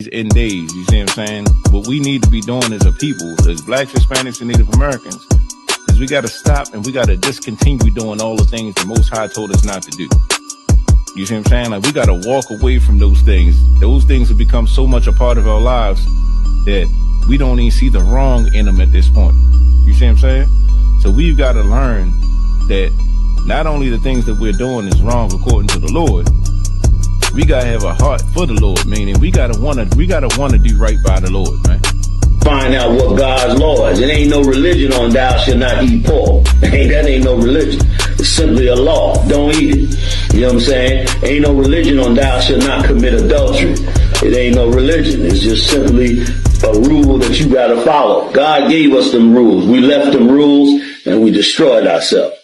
in days, you see what I'm saying? What we need to be doing as a people, as Blacks, Hispanics, and Native Americans, is we got to stop and we got to discontinue doing all the things the Most High told us not to do. You see what I'm saying? Like, we got to walk away from those things. Those things have become so much a part of our lives that we don't even see the wrong in them at this point. You see what I'm saying? So we've got to learn that not only the things that we're doing is wrong according to the Lord, we gotta have a heart for the Lord, meaning we gotta wanna do right by the Lord, man. Find out what God's law is. It ain't no religion on thou shalt not eat pork. That ain't no religion. It's simply a law. Don't eat it. You know what I'm saying? Ain't no religion on thou shalt not commit adultery. It ain't no religion. It's just simply a rule that you gotta follow. God gave us them rules. We left them rules and we destroyed ourselves.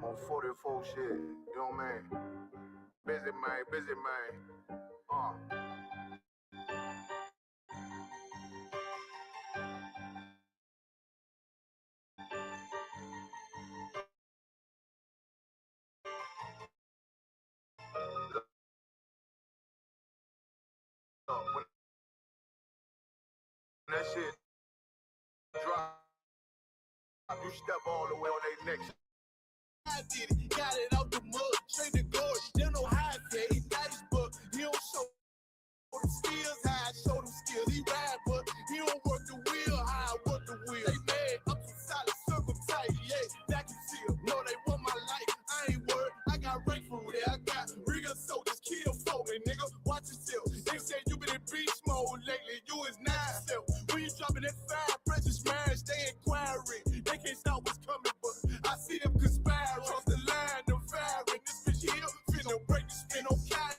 On 44 shit, you know what I mean? Busy man. When that shit drop, you step all the way on their next. I did it, got it out the mud, straight to God. They don't know how I pay, he got his book. He don't show them skills, how I show them skills. He ride, but he don't work the wheel, how I work the wheel. They mad, up to solid, circle tight, yeah, vacuum seal. No, they want my life, I ain't worried. I got rank for it, I got real soldiers, kill for me, nigga. Watch yourself. They say you been in beast mode lately, you is not self. When you dropping that fire, precious marriage, they inquiring. They can't stop what's coming, but I see them conspiring. Cross the line, them firing. This bitch here, finna break the spin on kind.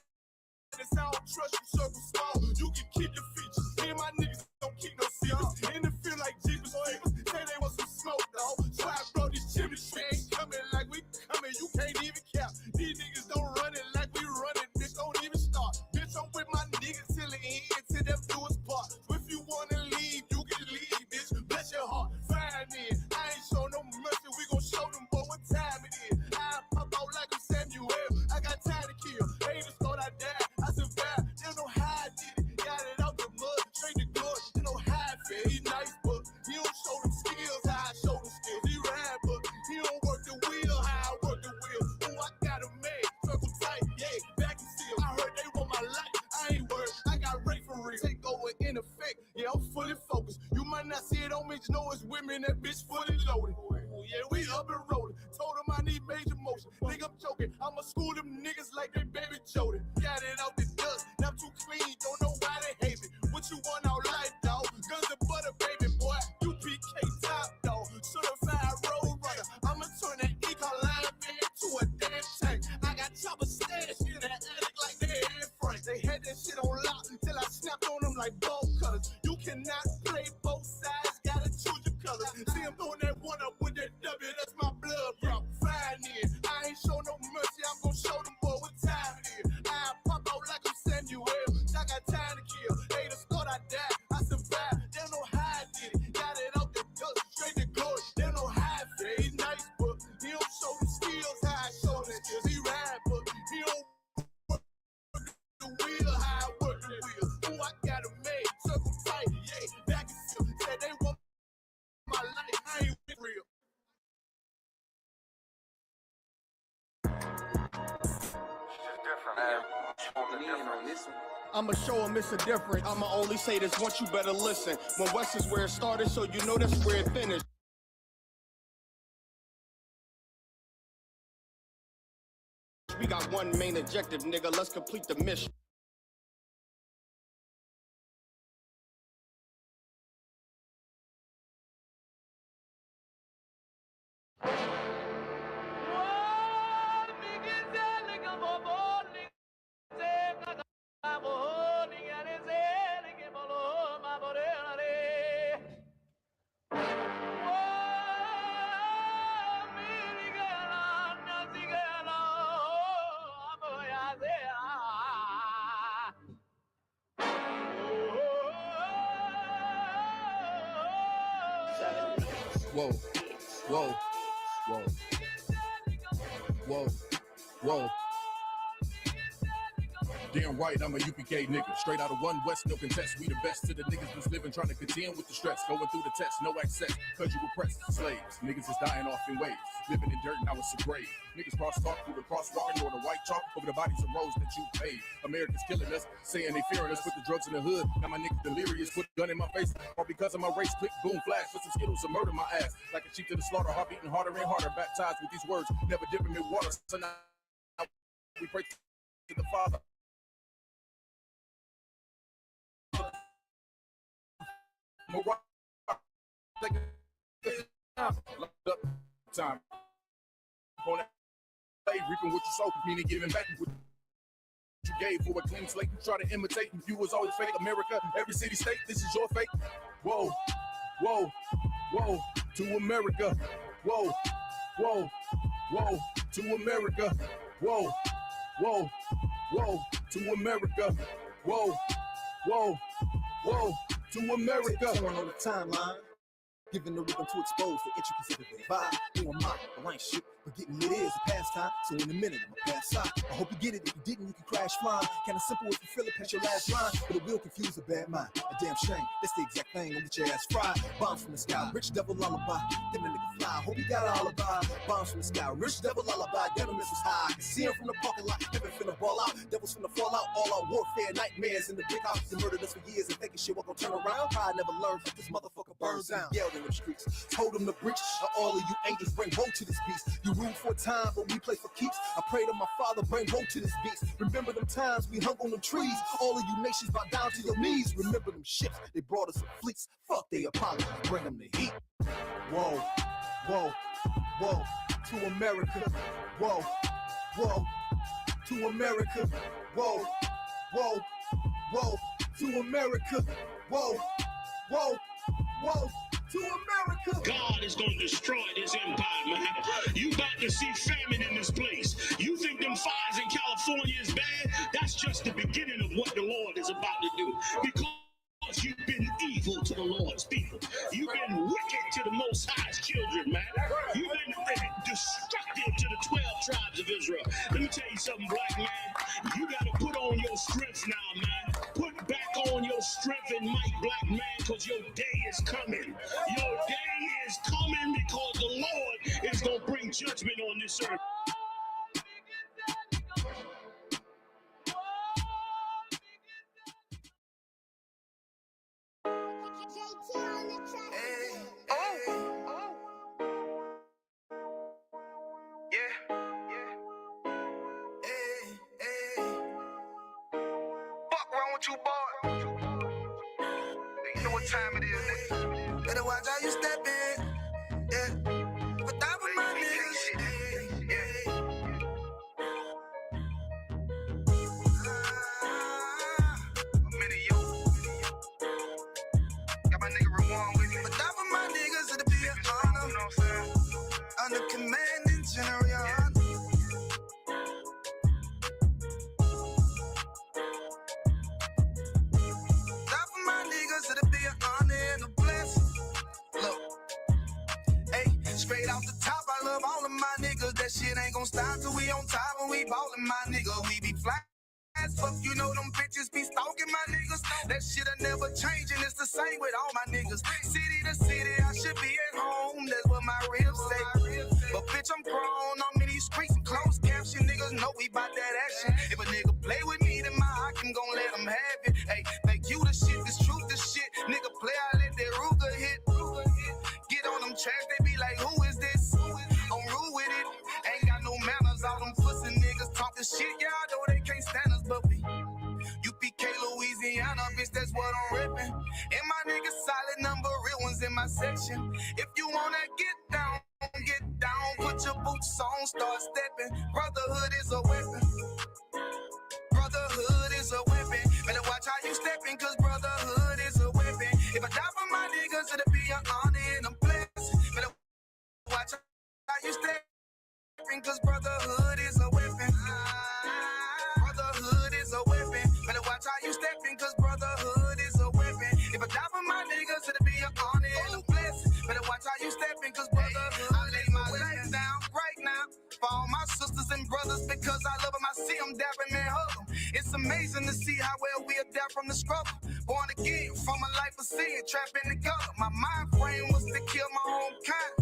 I don't trust you, circle small. You can keep your features. Me and my niggas don't keep no secrets. In the feel like Jesus Jeepers. Say they want some smoke, dog. So I brought this chimney shit. Ain't coming like we coming. You can't even cap. These niggas don't run it like we run it. Bitch, don't even start. Bitch, I'm with my niggas till the end. Till them do us part. So if you wanna leave, you can leave, bitch. Bless your heart. Fine then. I ain't show no mercy. We gon' show them boy what time it is. I pop out like a Samuel. I got time to kill. Haters thought I died. I survived. They don't know how I did it. Got it out the mud. Straight to God. They know how I feel. He nice, but he don't show them skills. How I show them skills. He ride, but he don't work the wheel. How I work the wheel. Oh, I got a man. Circle tight. Yeah, back and seal. I heard they want my life. I ain't worried. I got rape for real. Take over in effect. Yeah, I'm fully focused. You might not see it on me. You know it's women. That bitch fully loaded. Yeah, we up and rolling. Told them I need major motion. Think I'm joking. I'ma school them niggas like they baby Jody. Got it out the dust. Now I'm too clean. Don't know why they hate me. What you want out life, dog? Guns and butter, baby boy. You PK top, dog. Certified road runner. I'ma turn that econ line into a damn tank. I got chopper stash in that attic like they Anne Frank. They had that shit on lock until I snapped on them like ball cutters. You cannot play both sides. Gotta choose your colors. See I'm throwing that one up with that W. That's my blood, bro. Fine in. I ain't show no mercy. I'm gonna show them boy what time it is. I pop out like I'm Samuel. I got time to kill. Haters thought I died. I survived. They don't know how I did it. Got it out the dust. Straight to glory. They don't know how I feel. He's nice, but he don't show the skills. How I show the skills. He ride, but he don't work the wheel. How I work the wheel. Oh, I got a man. Circle tight. Yeah, back and still. Said they want my life. I ain't real. I'ma show them it's a difference. I'ma only say this once, you better listen. When West is where it started, so you know that's where it finished. We got one main objective, nigga. Let's complete the mission. Whoa, whoa, whoa, whoa, whoa. Damn right, I'm a UPK nigga. Straight out of one West, no contest. We the best to the niggas that's living, trying to contend with the stress. Going through the test, no access, cause you oppressed slaves. Niggas is dying off in waves. Living in dirt, now it's a grave. Niggas cross-talk through the crosswalking or the white chalk over the bodies of roads that you paid. Americans killing us, saying they fearing us. Put the drugs in the hood, now my niggas delirious. Put a gun in my face, all because of my race. Click, boom, flash, put some Skittles to murder my ass. Like a sheep to the slaughter, heart beating harder and harder. Baptized with these words, never dipping in water. So now we pray to the Father. Time on that reaping what you sow, meaning giving back what you gave for a clean slate. You try to imitate, you was always fake. America, every city, state, this is your fate. Whoa, whoa, whoa, to America. Whoa, whoa, whoa, to America. Whoa, whoa, whoa, to America. Whoa, whoa, whoa, to America. On the timeline, giving the rhythm to expose the intricacies of the vibe. You on mine, I ain't shit, but getting it is a pastime. So in a minute, I'ma pass out. I hope you get it. If you didn't, you can crash flying. Kinda simple if you feel it past your last line, but it will confuse a bad mind. A damn shame. That's the exact thing on get your ass fried. Bombs from the sky, rich devil lullaby. Then the nigga fly. Hope you got an alibi. Bombs from the sky, rich devil lullaby. Damn, the missiles high. I can see him from the parking lot. Never finna ball out. Devils finna fall out. All out warfare, nightmares in the big house. They murdered us for years and thinking shit was gonna turn around. I never learned. This motherfucker burns down. Yelled in the streets. Told them to breach. All of you angels bring woe to this beast. You rule for a time, but we play for keeps. I pray to my Father, bring woe to this beast. Remember them times we hung on them trees. All of you nations bow down to your knees. Remember them ships, they brought us some fleets. Fuck they Apollo, bring them the heat. Whoa, whoa, whoa, to America. Whoa, whoa, to America. Whoa, whoa, whoa, to America. Whoa, whoa, whoa. To America. God is going to destroy this empire, man. You about to see famine in this place. You think them fires in California is bad? That's just the beginning of what the Lord is about to do. Because you've been evil to the Lord's people. You've been wicked to the Most High's children, man. You've been destructive to the 12 tribes of Israel. Let me tell you something, black man. You got to put on your strength now, man. Put back on your strength and might, black man, because your day is coming. Your day is coming because the Lord is going to bring judgment on this earth. You boy. You know what time it is, nigga. Better watch how you step in. Yeah. But that was my niggas. Yeah. Many yo. Got my nigga Rawan with me. But that was my niggas. It'll be an honor. You know what I'm saying? Under commanding general. That shit ain't gon' stop till we on top and we ballin', my nigga. We be fly as fuck, you know them bitches be stalking my niggas. That shit'll never change and it's the same with all my niggas. City to city, I should be at home. That's what my ribs say. But bitch, I'm grown. I'm in these streets and closed caption. Niggas know we bout that action. If a nigga play with me, then my Hakim gon' let him have it. Hey, make you the shit, this truth the shit. Nigga play, I let that Ruger hit. Get on them tracks, they be like, who is this? I'm rude with it. Ain't got no manners. All them pussy niggas talking shit. Y'all know they can't stand us, but we UPK Louisiana, bitch, that's what I'm ripping. And my niggas solid number, real ones in my section. If you wanna get down, put your boots on, start stepping. Brotherhood is a weapon. Brotherhood is a weapon. Better watch how you stepping, cause brotherhood is a weapon. If I die for my niggas, it'll be an honor and a blessing. Better watch how you stepping, cause brotherhood is a weapon. Brotherhood is a weapon. Better watch how you stepping, cause brotherhood is a weapon. If I die for my niggas, it'll be an honor and a blessing. Better watch how you stepping, It's amazing to see how well we adapt from the struggle. Born again from a life of sin, trapped in the gutter. My mind frame was to kill my own kind.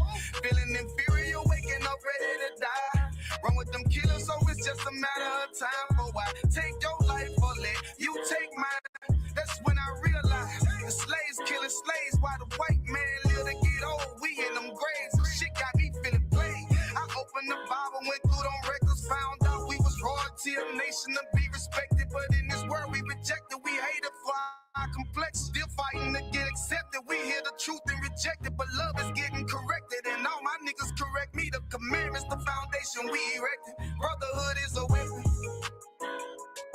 Feeling inferior, waking up ready to die. Run with them killers, so it's just a matter of time. For I take your life or let you take mine. That's when I realized the slaves killing slaves while the white man live to get old. We in them graves. Some shit got me feeling played. I opened the Bible, went through them records, found out we was royalty, a nation to be respected. But in this world we rejected, we hated for our complex. Still fighting to get accepted. We hear the truth and reject it, but love is getting corrected. And all my niggas correct me. The commandments, the foundation we erected. Brotherhood is a weapon.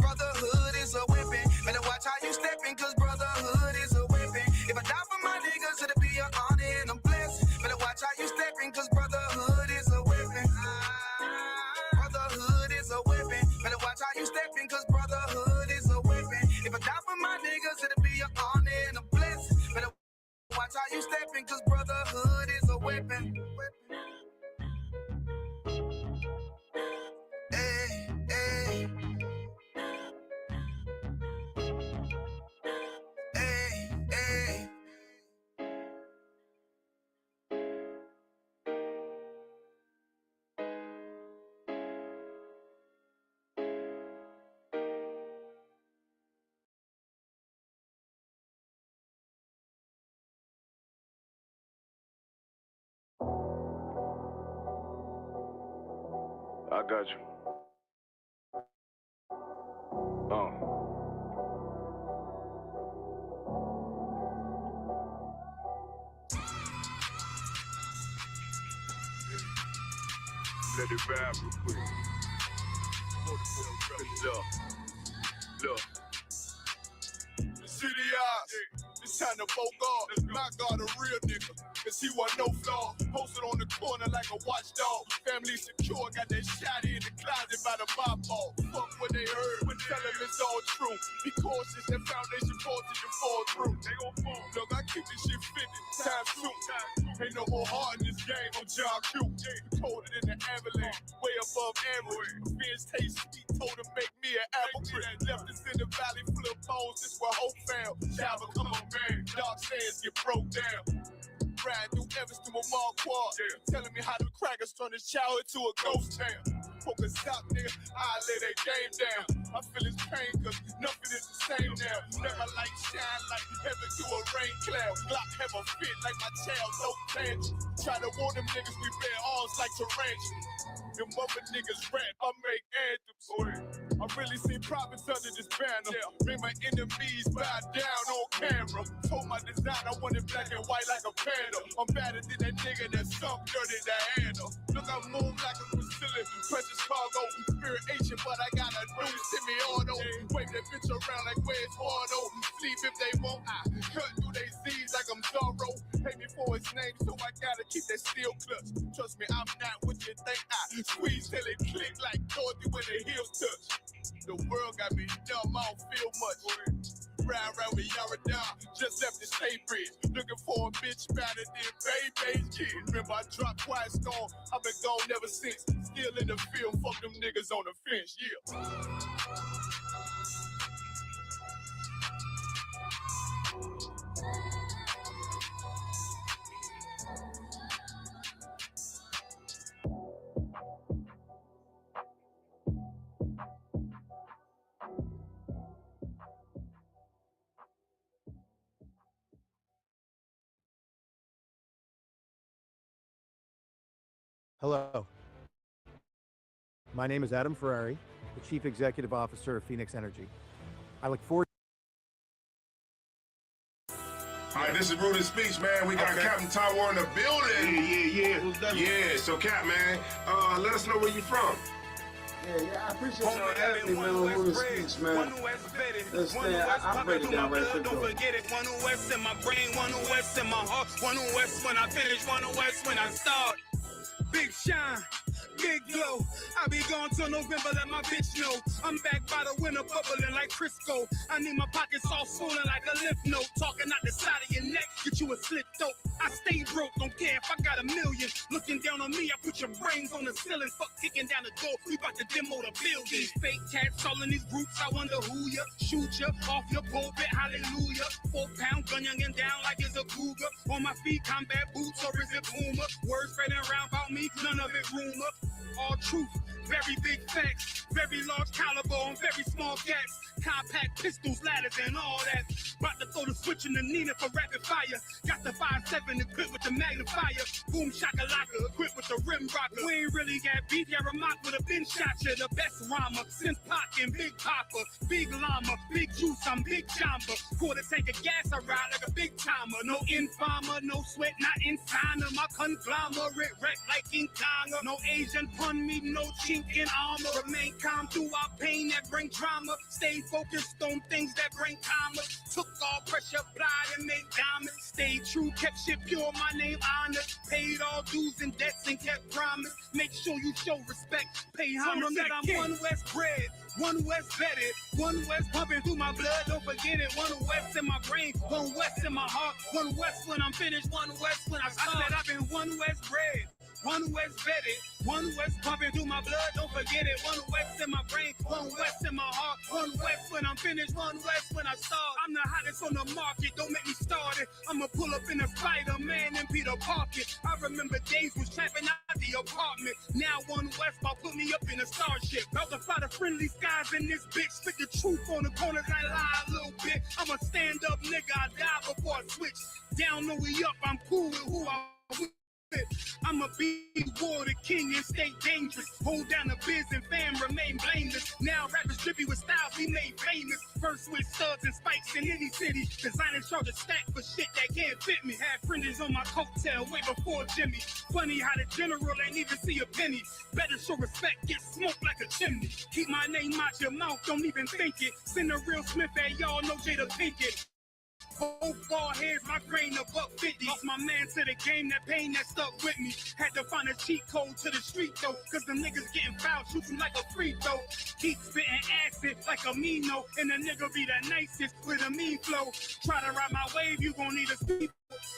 Brotherhood is a weapon. Better watch how you stepping, cause brotherhood is a weapon. If I die for my niggas, it'll be an honor and a blessing. Better watch how you stepping, cause brotherhood is a weapon. Brotherhood is a weapon. Better watch how you stepping, cause brotherhood is a weapon. If I die for my niggas, it'll be an honor and a blessing. Better watch how you stepping, cause brotherhood is a weapon. Hey, hey. Hey, hey. I got you. Let it rap real quick. Look. The city eyes. It's time to vote God. My God, a real nigga. Cause he wasn't no flaw. Posted on the corner like a watchdog. Family secure, got that shot in the closet by the mob ball. Fuck what they heard, but tell them it's all true. Be cautious, that foundation voltage to fall through. They gon' fall. Look, I keep this shit 50 times 2. Ain't no more heart in this game, I'm John Q. Colder than the avalanche, way above average. Fierce taste sweet, told to make me an apple tree. Left us in the valley full of bones, this where hope found. Java, come on, man. Dark sands get broke down. Riding through Evans to a mall quad. Telling me how the crackers turn this childhood to a ghost town. Focus out, nigga, I lay that game down. I feel his pain, cause nothing is the same now. Let my light shine like heaven through a rain cloud. Glock have a fit like my child, no tangent. Try to warn them niggas, we bear arms like tarantula. Them other niggas rap, I make anthems. I really see profits under this banner. Make my enemies bow down on camera. Told my design I wanted black and white like a panda. I'm better than that nigga that sunk dirty Diana. Look, I move like a Brazilian, precious cargo. Spirit Asian, but I got a new semi-auto. Wave that bitch around like where's Wardo. Sleep if they won't, I cut through they Z's like I'm Zorro. Pay me for his name, so I gotta keep that steel clutch. Trust me, I'm not what you think. I squeeze till it click like Dorothy when the heels touch. The world got me dumb, I don't feel much. Ride around with Yara down, just left the state bridge. Looking for a bitch better than Baby's kid. Remember I dropped Quiet Storm, I've been gone ever since. Still in the field, fuck them niggas on the fence, yeah. Hello. My name is Adam Ferrari, the Chief Executive Officer of Phoenix Energy. I look forward. All right, this is Rudy's speech, man. We got Captain Tower in the building. Yeah. So, Cap, man, let us know where you from. Yeah, I appreciate y'all having me, man, on Rudy's speech, man. I'll break it down right quick, though. Don't forget it. One West in my brain, one West in my heart, one West when I finish, one West when I start. Big Shine, big glow. I be gone till November, let my bitch know. I'm back by the winter, bubbling like Crisco. I need my pockets all swollen like a lymph node. Talking out the side of your neck, get you a slit throat. I stay broke, don't care if I got $1 million. Looking down on me, I put your brains on the ceiling. Fuck kicking down the door, we about to demo the building. These fake cats all in these groups, I wonder who ya. Shoot ya off your pulpit, hallelujah. 4-pound gun youngin' down like it's a cougar. On my feet, combat boots, or is it Puma? Words spreading around about me, none of it rumor. All truth, very big facts. Very large caliber on very small gaps. Compact pistols, ladders, and all that. About to throw the switch in the Nina for rapid fire. Got the 5.7 equipped with the magnifier. Boom shakalaka equipped with the rim rocker. We ain't really got beef, yeah, Ramak would have been shot you. The best rhymer since Pac and Big Papa. Big llama, big juice, I'm Big Jamba. Quarter tank of gas, I ride like a big timer. No informer, no sweat, not inside of my conglomerate. Wreck like King Kong. No Asian pun me, no chink in armor. Remain calm through our pain that bring drama. Stay focused on things that bring commas. Took all pressure, applied and made diamonds. Stayed true, kept shit pure, my name honored. Paid all dues and debts and kept promise. Make sure you show respect. Pay homage that I'm one West bred, one West vetted, one West pumping through my blood. Don't forget it. One West in my brain, one West in my heart. One West when I'm finished, one West when I start. I said I've been one West bred. One West vetted, one West pumping through my blood, don't forget it. One West in my brain, one West in my heart. One West when I'm finished, one West when I start. I'm the hottest on the market, don't make me start it. I'ma pull up in a Spider-Man and Peter Parker. I remember days was trapping out the apartment. Now one West about put me up in a starship. About to fly the friendly skies in this bitch. Spit the truth on the corners, I lie a little bit. I'm a stand-up nigga, I die before I switch. Down, no we up, I'm cool with who I with. I'ma be war the king and stay dangerous. Hold down the biz and fam remain blameless. Now rappers drippy with styles we made famous. First with studs and spikes in any city. Designing charge a stack for shit that can't fit me. Had fringes on my coattail way before Jimmy. Funny how the general ain't even see a penny. Better show respect, get smoked like a chimney. Keep my name out your mouth, don't even think it. Send a real Smith at y'all, no Jada Pinkett. Both ball heads, my grain of $1.50. Lost my man to the game, that pain that stuck with me. Had to find a cheat code to the street though, cause the niggas getting fouled, shooting like a free throw. Keep spitting acid like a Mino, and the nigga be the nicest with a mean flow. Try to ride my wave, you gon' need a speed.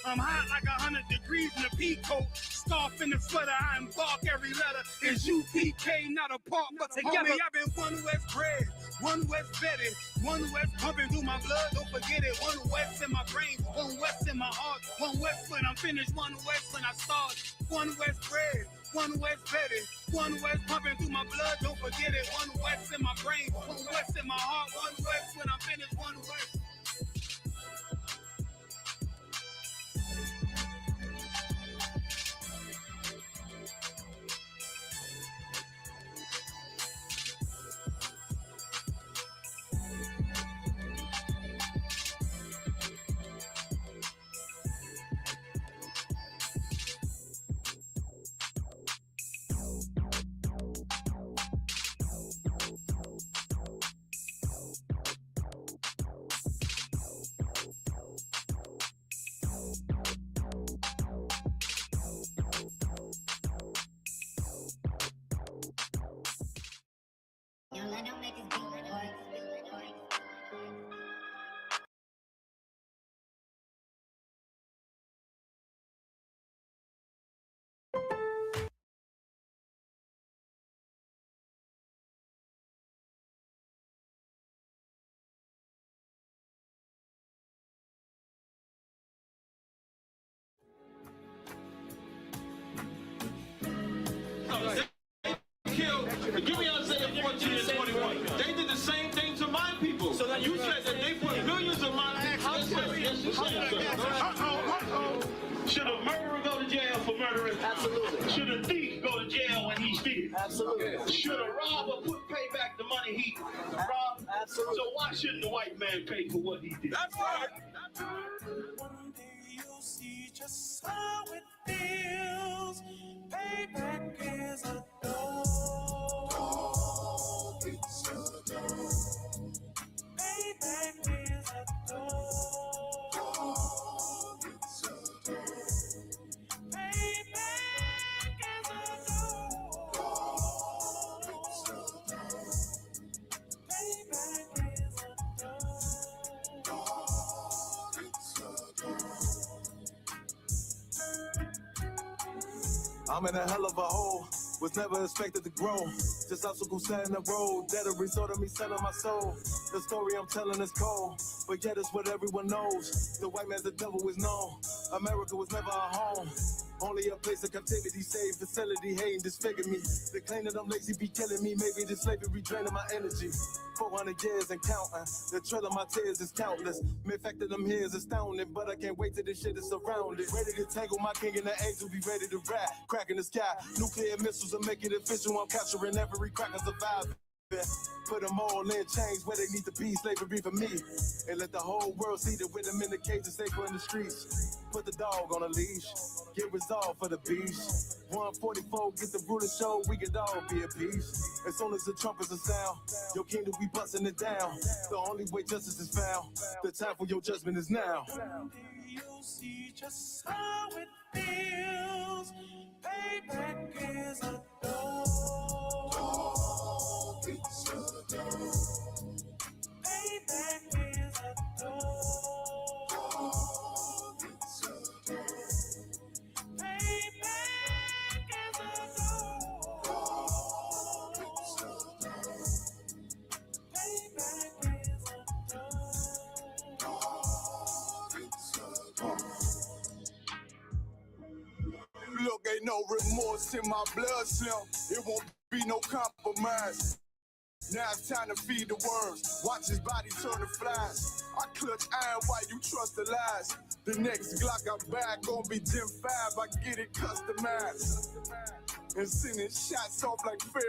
I'm hot like 100 degrees in a peacoat. Scarf in the sweater, I embark every letter. It's UPK, not a part, but together. Homie, I've been one West bred, one West vetted, one West pumping through my blood, don't forget it. One West in my brain, one West in my heart. One West when I'm finished, one West when I start. One West bred, one West vetted, one West pumping through my blood, don't forget it. One West in my brain, one West in my heart. One West when I'm finished, one West. Give me Isaiah 14 and 21. They did the same thing to my people. So that you said that they put millions of my access. Should a murderer go to jail for murdering? Absolutely. Should a thief go to jail when he steals? Absolutely. Should a robber pay back the money he robbed? Absolutely. So why shouldn't the white man pay for what he did? That's right. One day you'll see just how it feels. Payback is a door. It's a door. Payback is a door. It's a door. Payback is a door. I'm in a hell of a hole, was never expected to grow. Just obstacles set in the road, that a result of me selling my soul. The story I'm telling is cold, but yet it's what everyone knows. The white man's the devil is known. America was never a home, only a place of captivity, safe facility, hating disfigure me. They claim that I'm lazy, be killing me. Maybe this slavery draining my energy. 400 years and counting, the trail of my tears is countless. The fact that I'm here is astounding, but I can't wait till this shit is surrounded. Ready to tangle my king and the angel, be ready to rap. Crack in the sky, nuclear missiles will make it official. I'm capturing every crack and surviving. Put them all in chains where they need to be, slavery for me. And let the whole world see that with them in the cage and safer in the streets. Put the dog on a leash, get resolved for the beast. 144, get the ruler show, we could all be at peace. As soon as the trumpets are sound, your kingdom we busting it down. The only way justice is found, the time for your judgment is now. You'll see just how it feels. Payback is a dog. It's a dog. Payback is a dog. It's a dog. Payback is a dog. It's a dog. Payback is a dog. It's a dog. Look, ain't no remorse in my blood, Slim. It won't be no compromise. Now it's time to feed the worms. Watch his body turn to flies. I clutch iron while you trust the lies. The next Glock I buy gon' be Gen 5. I get it customized. And sending shots off like fair.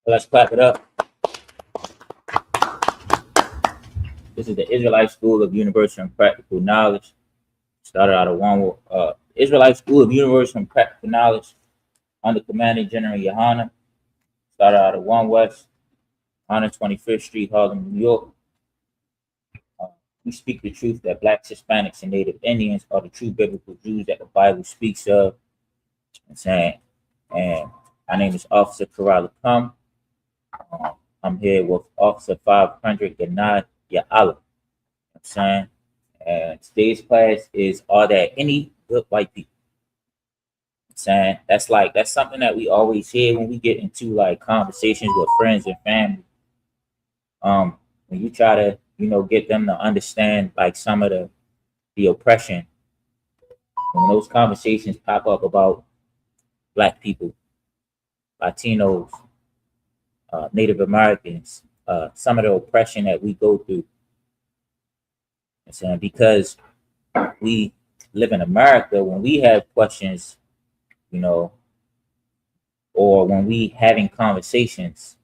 Let's clap it up. This is the Israelite School of Universal and Practical Knowledge. Started out of Israelite School of Universal and Practical Knowledge under Commanding General Yohana. Started out of 1 West, 125th Street, Harlem, New York. We speak the truth that Blacks, Hispanics, and Native Indians are the true biblical Jews that the Bible speaks of. And my name is Officer Karala Kum. I'm here with Officer 500 Ganad Ya'ala. I'm saying, and today's class is, are there any good white people? I'm saying that's something that we always hear when we get into like conversations with friends and family. When you try to, get them to understand like some of the oppression, when those conversations pop up about Black people, Latinos, Native Americans, some of the oppression that we go through. And because we live in America, when we have questions, or when we having conversations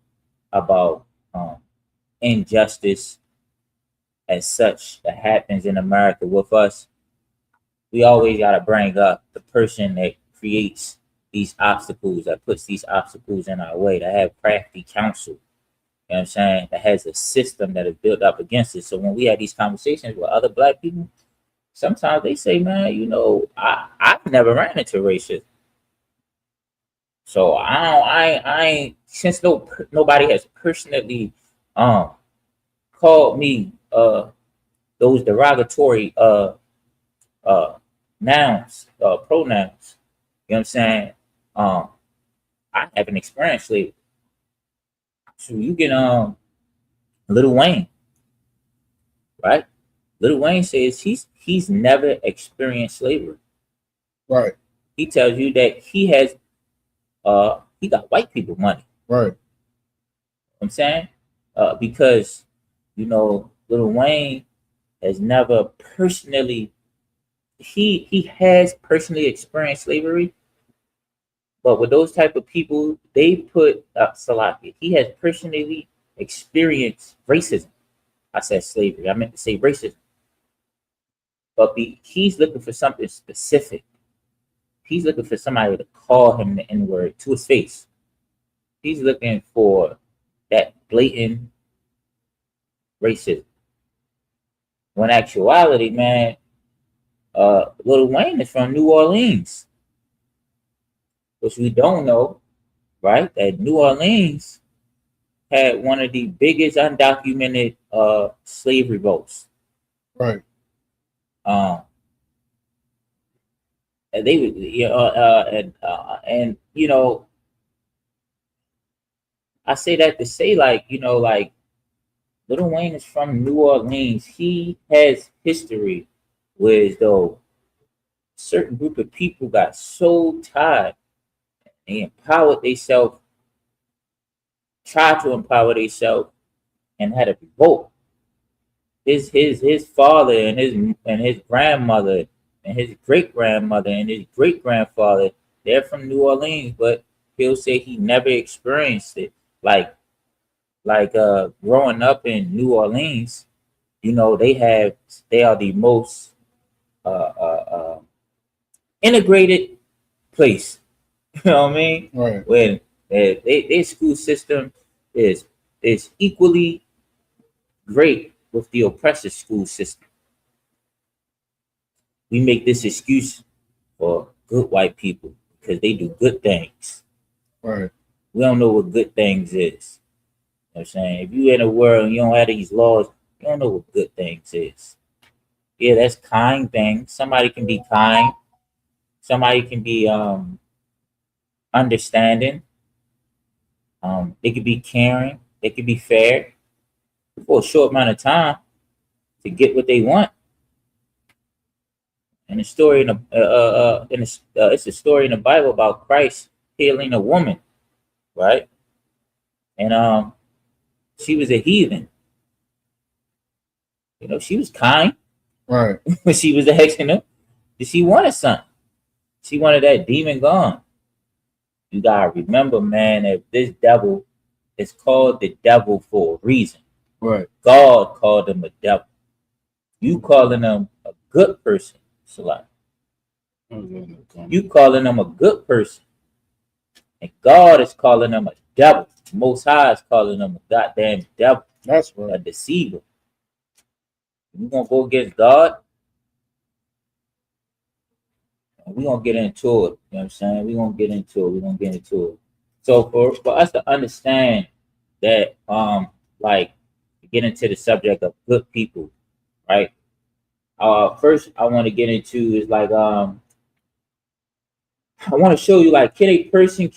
about injustice as such that happens in America with us, we always got to bring up the person that creates these obstacles, that puts these obstacles in our way, that have crafty counsel, you know what I'm saying, that has a system that is built up against it. So when we have these conversations with other Black people, sometimes they say, man, I've never ran into racism. So I ain't, since nobody has personally called me those derogatory nouns, pronouns, you know what I'm saying? I haven't experienced slavery. So you get Lil Wayne, right? Lil Wayne says he's never experienced slavery. Right. He tells you that he has he got white people money. Right. You know what I'm saying? Because Lil Wayne has never personally he has personally experienced slavery. But with those type of people, they put Salaki. He has personally experienced racism. I said slavery. I meant to say racism. But he's looking for something specific. He's looking for somebody to call him the N-word to his face. He's looking for that blatant racism. When actuality, man, Lil Wayne is from New Orleans, which we don't know, right? That New Orleans had one of the biggest undocumented slave revolts. Right. And they would, and you know, I say that to say, like, you know, like Lil Wayne is from New Orleans. He has history where though certain group of people got so tired, they empowered themselves, tried to empower themselves, and had a revolt. His father and his grandmother and his great grandmother and his great grandfather, they're from New Orleans, but he'll say he never experienced it. Like growing up in New Orleans, you know, they are the most integrated place. You know what I mean? Right. When their school system is equally great with the oppressive school system. We make this excuse for good white people because they do good things. Right. We don't know what good things is. You know what I'm saying? If you in a world and you don't have these laws, you don't know what good things is. Yeah, that's kind things. Somebody can be kind. Somebody can be understanding. They could be caring. They could be fair for a short amount of time to get what they want. And the story it's a story in the Bible about Christ healing a woman, right? And she was a heathen. You know, she was kind. Right. But she was asking him, she wanted something. She wanted that demon gone. You gotta remember, man, that this devil is called the devil for a reason. Right. God called him a devil. You calling him a good person, Salah. You calling him a good person. And God is calling him a devil. Most High is calling him a goddamn devil. That's right. A deceiver. You gonna go against God? We're gonna get into it. You know what I'm saying? We're gonna get into it. So for us to understand that, like, get into the subject of good people, right? First I want to get into is like, I want to show you, like, can a person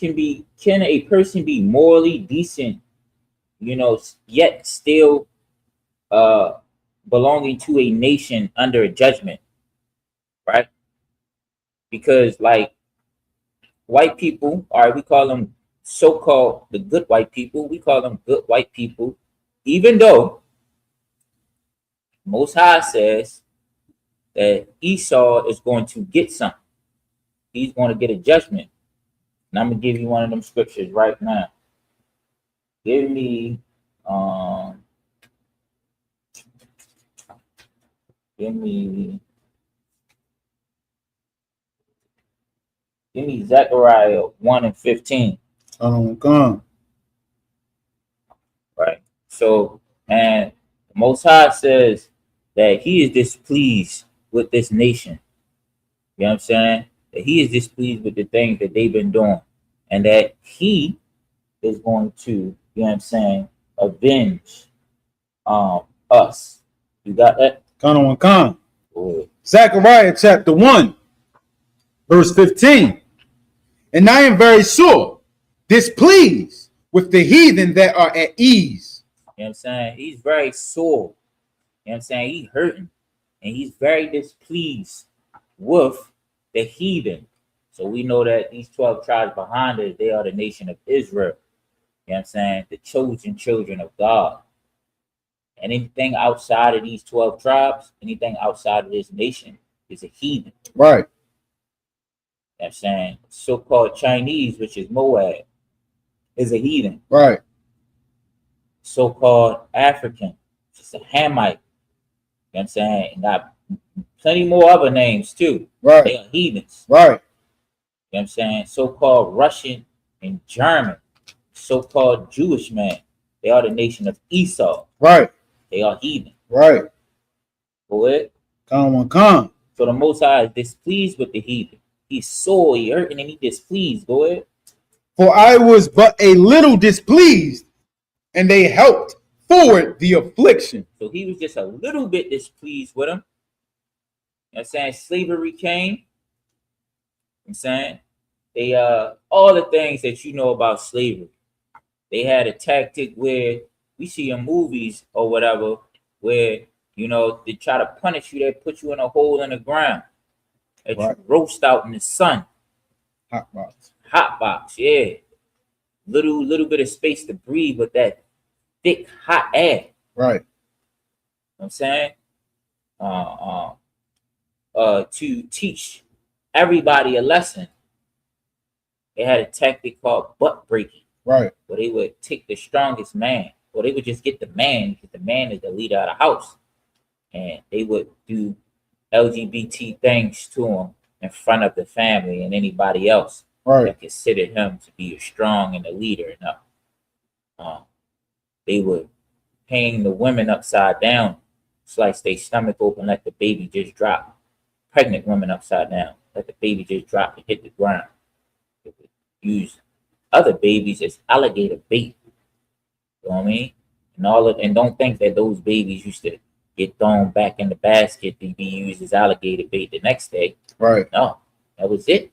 be morally decent, you know, yet still belonging to a nation under a judgment, right? Because, like, white people, all right, we call them so-called the good white people. We call them good white people, even though Most High says that Esau is going to get something. He's going to get a judgment. And I'm gonna give you one of them scriptures right now. Give me Zechariah 1:15. Come. Right. So, and the Most High says that he is displeased with this nation. You know what I'm saying? That he is displeased with the things that they've been doing. And that he is going to, you know what I'm saying, avenge us. You got that? Come. Zechariah chapter 1, verse 15. And I am very sore displeased with the heathen that are at ease. You know what I'm saying? He's very sore. You know what I'm saying? He's hurting. And he's very displeased with the heathen. So we know that these 12 tribes behind us, they are the nation of Israel. You know what I'm saying? The chosen children of God. And anything outside of these 12 tribes, anything outside of this nation is a heathen. Right. You know what I'm saying? So-called Chinese, which is Moab, is a heathen. Right. So-called African, which is a Hamite. You know what I'm saying? And got plenty more other names too. Right. They are heathens. Right. You know what I'm saying? So-called Russian and German, so-called Jewish man. They are the nation of Esau. Right. They are heathen. Right. Go ahead. Come. So the Most High is displeased with the heathen. He's sore, he hurting, and he displeased. Go ahead. For I was but a little displeased, and they helped forward the affliction. So he was just a little bit displeased with him. You know what I'm saying? Slavery came. You know what I'm saying? They all the things that you know about slavery. They had a tactic where we see in movies or whatever, where you know they try to punish you, they put you in a hole in the ground. That you roast out in the sun. Hot box. Hot box, yeah. Little bit of space to breathe with that thick, hot air. Right. You know what I'm saying? To teach everybody a lesson. They had a tactic called butt breaking. Right. Where they would take the strongest man, or they would just get the man, because the man is the leader of the house. And they would do LGBT things to him in front of the family and anybody else that considered him to be strong and a leader enough. They would hang the women upside down, slice their stomach open, let the baby just drop. Pregnant women upside down, let the baby just drop and hit the ground. They would use other babies as alligator bait. You know what I mean? And don't think that those babies used to get thrown back in the basket to be used as alligator bait the next day. Right. No, that was it.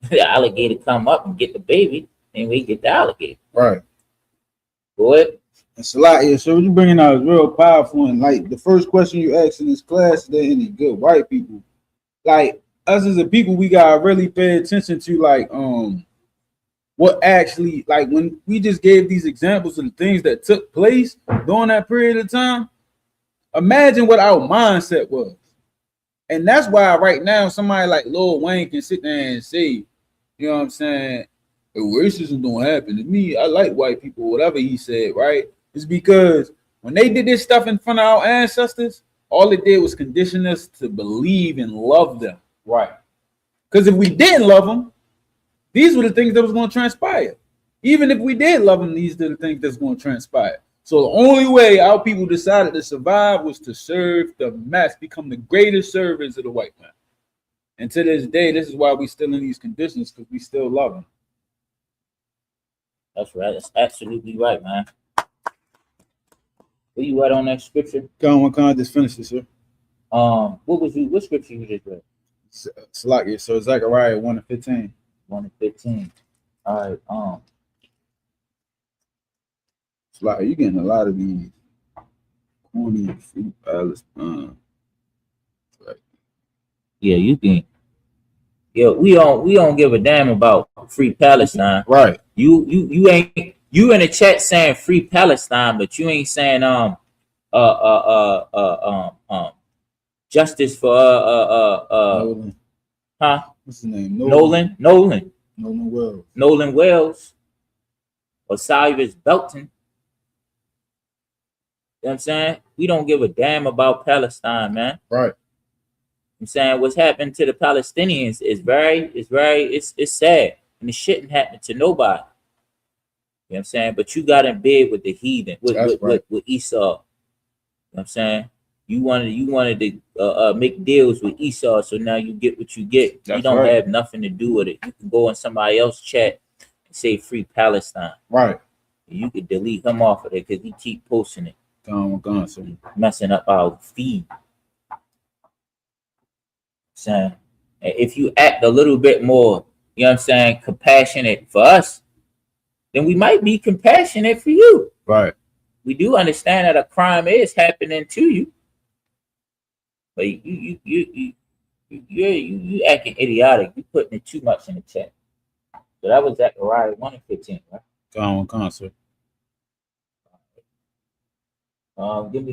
The alligator come up and get the baby, and we get the alligator. Right. Go ahead. It's a lot here. So what you bringing out is real powerful. And like the first question you asked in this class, are there any good white people? Like us as a people, we gotta really pay attention to like what actually, like when we just gave these examples of the things that took place during that period of time. Imagine what our mindset was. And that's why right now somebody like Lil Wayne can sit there and say, you know what I'm saying, racism don't happen to me. I like white people, whatever he said, right? It's because when they did this stuff in front of our ancestors, all it did was condition us to believe and love them. Right. Because if we didn't love them, these were the things that was going to transpire. Even if we did love them, these are the things that's going to transpire. So the only way our people decided to survive was to serve the mass, become the greatest servants of the white man. And to this day, this is why we still in these conditions, because we still love them. That's right. That's absolutely right, man. Where you at on that scripture? Come on, just finish this, sir. What scripture you just read? Salakia. So Zechariah 1:15. 1:15. All right. Salakia, you getting a lot of these corny Free Palestine. Yeah, you can. Yeah, we don't give a damn about Free Palestine. Right. You ain't. You in the chat saying Free Palestine, but you ain't saying justice for Nolan. Huh? What's his name? Nolan Wells. Nolan Wells. Osiris Belton. You know what I'm saying? We don't give a damn about Palestine, man. Right. I'm saying what's happened to the Palestinians is sad. And it shouldn't happen to nobody. You know what I'm saying? But you got in bed with the heathen, with Esau. You know what I'm saying? You wanted to make deals with Esau, so now you get what you get. You don't have nothing to do with it. You can go in somebody else's chat and say Free Palestine. Right. You could delete him off of it because he keep posting it. Gone, sir. Messing up our feed. Saying if you act a little bit more, you know what I'm saying, compassionate for us, then we might be compassionate for you. Right. We do understand that a crime is happening to you, but you acting idiotic. You putting it too much in the chat. So that was Zechariah 1:15, right? Gone, sir. Give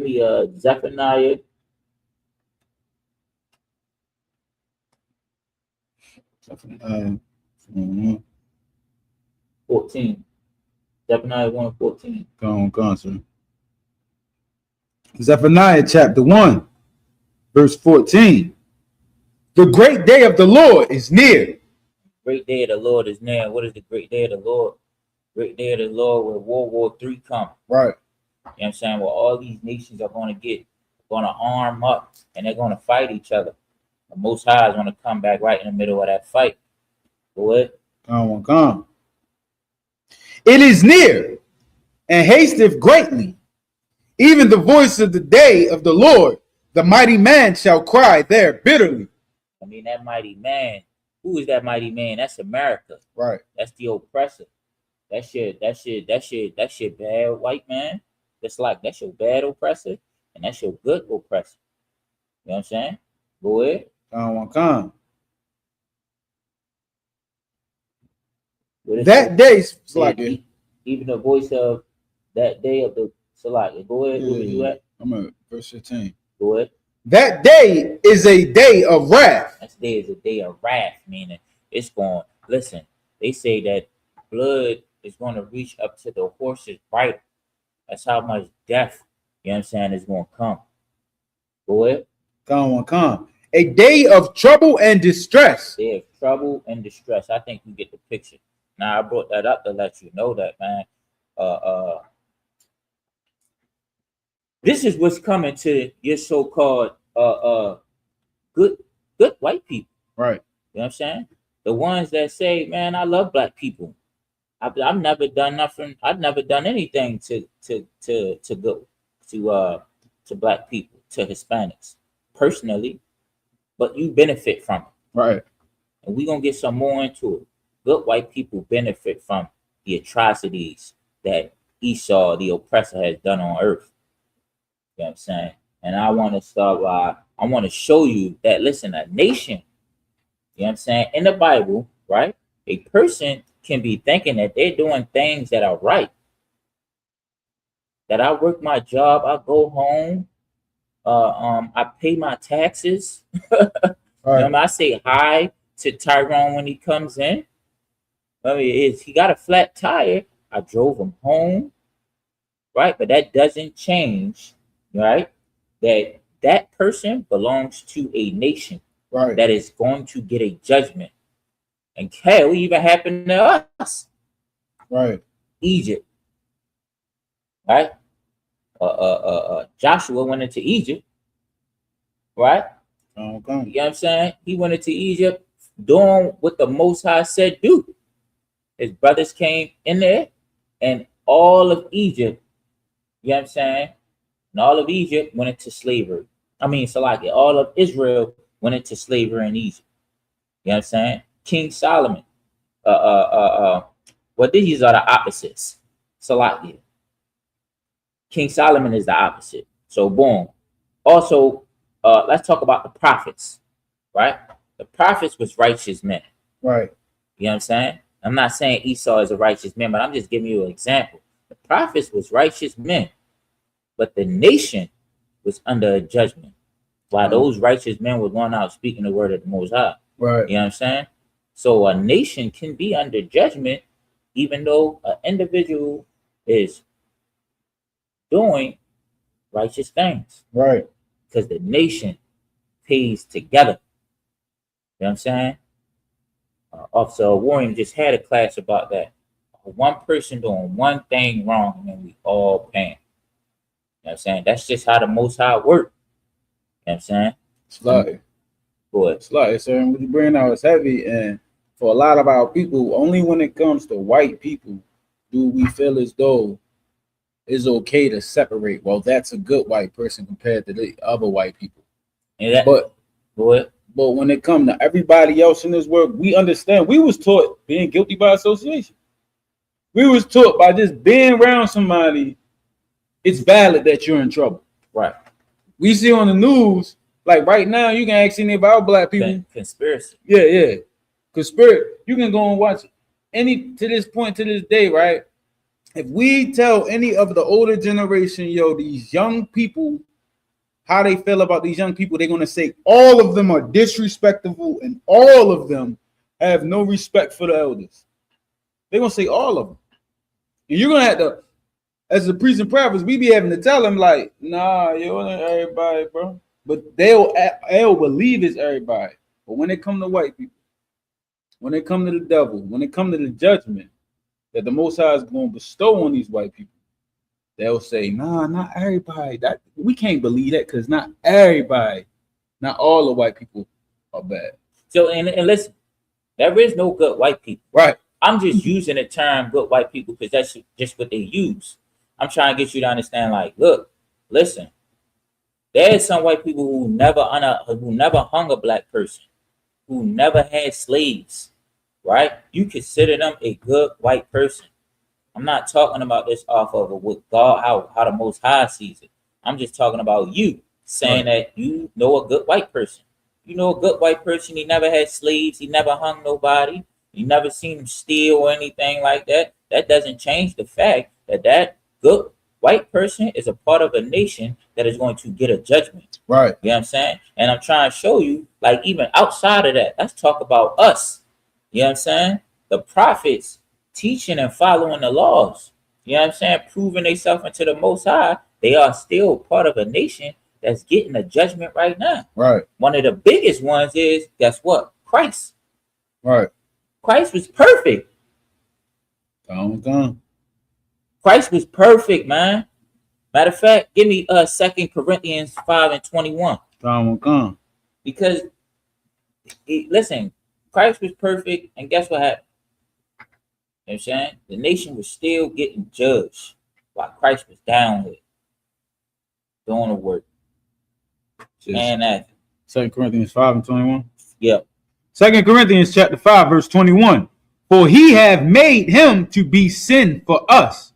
me Zephaniah. Zephaniah 14. Zephaniah 1:14. Gone, sir. Zephaniah chapter 1, verse 14. The great day of the Lord is near. great day of the Lord is near. What is the great day of the Lord? Great day of the Lord where World War III come. Right. You know what I'm saying? Where all these nations are going to arm up and they're going to fight each other. The Most High is going to come back right in the middle of that fight. What? Come. It is near and hasteth greatly. Even the voice of the day of the Lord, the mighty man shall cry there bitterly. I mean, that mighty man. Who is that mighty man? That's America. Right. That's the oppressor. That's your bad white man. That's your bad oppressor, and that's your good oppressor. You know what I'm saying? Go ahead. Come. That day, Salaki. Even the voice of that day of the Salaki. Go ahead. Where you at? I'm at verse 15. Go ahead. That day is a day of wrath. That day is a day of wrath, meaning it's going. Listen, they say that blood is going to reach up to the horse's bridle. That's how much death, you know what I'm saying, is going to come. Go ahead. Come. A day of trouble and distress. Day of trouble and distress. I think you get the picture. Now I brought that up to let you know that, man. This is what's coming to your so-called good white people. Right. You know what I'm saying? The ones that say, man, I love black people. I've never done nothing. I've never done anything to go to black people, to Hispanics personally, but you benefit from it. Right. And we're gonna get some more into it. Good white people benefit from the atrocities that Esau, the oppressor, has done on earth. You know what I'm saying? And I want to start by, I want to show you that, listen, a nation, you know what I'm saying, in the Bible, right? A person can be thinking that they're doing things that are right. That I work my job, I go home, I pay my taxes. Right. I say hi to Tyrone when he comes in. I mean, he got a flat tire. I drove him home, right? But that doesn't change, right? That person belongs to a nation, right, that is going to get a judgment. And hell, even happened to us, right? Egypt, right? Joshua went into Egypt, right? Okay. You know what I'm saying? He went into Egypt doing what the Most High said do. His brothers came in there, and all of Egypt, you know what I'm saying? And all of Egypt went into slavery. All of Israel went into slavery in Egypt. You know what I'm saying? King Solomon. Well, these are the opposites. Salakia. King Solomon is the opposite. So boom. Also, let's talk about the prophets, right? The prophets was righteous men. Right. You know what I'm saying? I'm not saying Esau is a righteous man, but I'm just giving you an example. The prophets was righteous men, but the nation was under a judgment. While those righteous men were going out speaking the word of the Most High. Right. You know what I'm saying? So a nation can be under judgment, even though an individual is doing righteous things. Right. Because the nation pays together. You know what I'm saying? Officer Warren just had a class about that. One person doing one thing wrong, and we all paying. You know what I'm saying? That's just how the Most High work. You know what I'm saying? Slightly. Good. Slightly, sir. And what you bring out is heavy, and for a lot of our people, only when it comes to white people do we feel as though it's okay to separate. Well, that's a good white person compared to the other white people. But when it comes to everybody else in this world, we understand. We was taught being guilty by association. We was taught by just being around somebody, it's valid that you're in trouble. Right. We see on the news, like right now, you can ask any about black people. Conspiracy. Yeah. Conspiracy. You can go and watch any to this point, to this day, right? If we tell any of the older generation, these young people, how they feel about these young people, they're going to say all of them are disrespectful and all of them have no respect for the elders. They're going to say all of them. And you're going to have to, as a priest and prophets, we be having to tell them like, nah, you ain't everybody, bro. But they'll believe it's everybody. But when it come to white people, when it come to the devil, when it come to the judgment that the Most High is going to bestow on these white people, they'll say, nah, not everybody. That we can't believe that because not everybody, not all the white people are bad. So and listen, there is no good white people. Right. I'm just using the term good white people because that's just what they use. I'm trying to get you to understand, like, look, listen, there's some white people who never hung a black person, who never had slaves, right? You consider them a good white person. I'm not talking about this off of what God, how the Most High sees it. I'm just talking about you saying that you know a good white person. You know a good white person. He never had slaves. He never hung nobody. You never seen him steal or anything like that. That doesn't change the fact that that good white person is a part of a nation that is going to get a judgment. Right. You know what I'm saying? And I'm trying to show you, like, even outside of that, let's talk about us. You know what I'm saying? The prophets teaching and following the laws. You know what I'm saying? Proving themselves into the Most High. They are still part of a nation that's getting a judgment right now. Right. One of the biggest ones is, guess what? Christ. Right. Christ was perfect. Christ was perfect, man. Matter of fact, give me 2 Corinthians 5:21. Because listen, Christ was perfect, and guess what happened? You know what I'm saying? The nation was still getting judged while Christ was down with doing the work. And that 2 Corinthians 5:21. Yep. 2 Corinthians chapter 5, verse 21. For he have made him to be sin for us,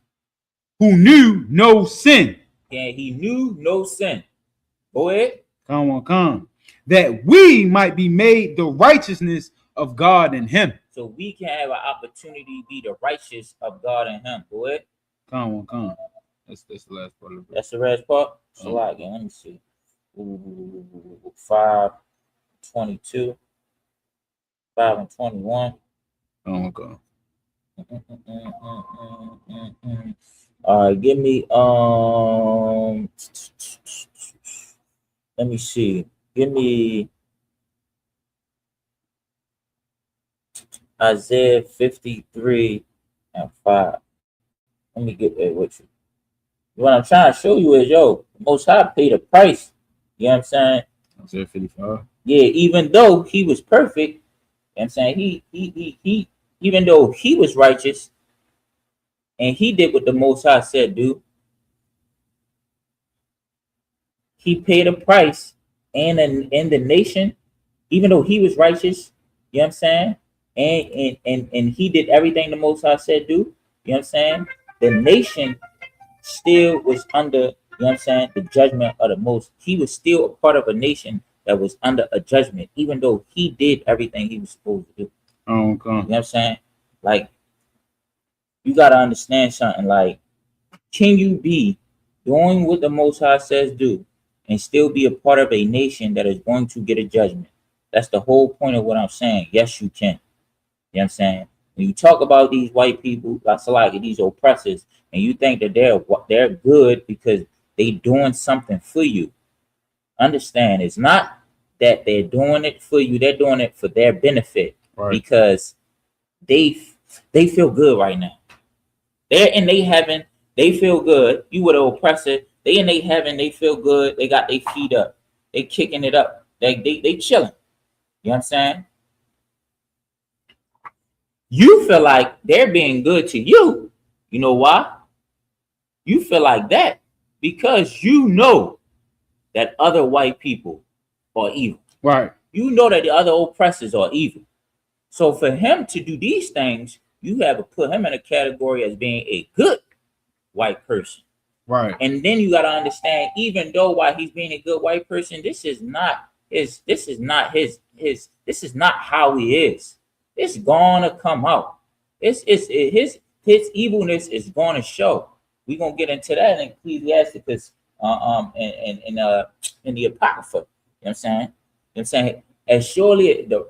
who knew no sin. Yeah, he knew no sin. Go ahead. Come. That we might be made the righteousness of God in him. So we can have an opportunity to be the righteous of God in him. Go ahead. Come. That's the last part of it. That's the last part? So again, let me see. 5:22. 5:21. Okay. All right, give me let me see. Give me Isaiah 53:5. Let me get that with you. What I'm trying to show you is, the Most High paid a price. You know what I'm saying? Isaiah 55. Yeah, even though he was perfect, you know what I'm saying, he even though he was righteous and he did what the Most High said do, he paid a price and in the nation, even though he was righteous, you know what I'm saying, and he did everything the Most High said do, you know what I'm saying, the nation still was under, you know what I'm saying, the judgment of the Most. He was still a part of a nation that was under a judgment, even though he did everything he was supposed to do. Okay. You know what I'm saying? Like, you gotta understand something. Like, can you be doing what the Most High says do and still be a part of a nation that is going to get a judgment? That's the whole point of what I'm saying. Yes, you can. You know what I'm saying? When you talk about these white people, like these oppressors, and you think that they're good because they doing something for you, understand, it's not that they're doing it for you, they're doing it for their benefit. Right. Because they feel good right now. They're in they heaven, they feel good. You were the oppressor, they in they heaven, they feel good, they got their feet up, they kicking it up, they chilling. You know what I'm saying? You feel like they're being good to you. You know why? You feel like that because you know that other white people are evil. Right. You know that the other oppressors are evil. So for him to do these things, you have to put him in a category as being a good white person. Right. And then you got to understand, even though while he's being a good white person, this is not how he is. It's gonna come out. His evilness is gonna show. We're gonna get into that in Ecclesiasticus in the Apocrypha. You know what I'm saying? You know what I'm saying? As surely the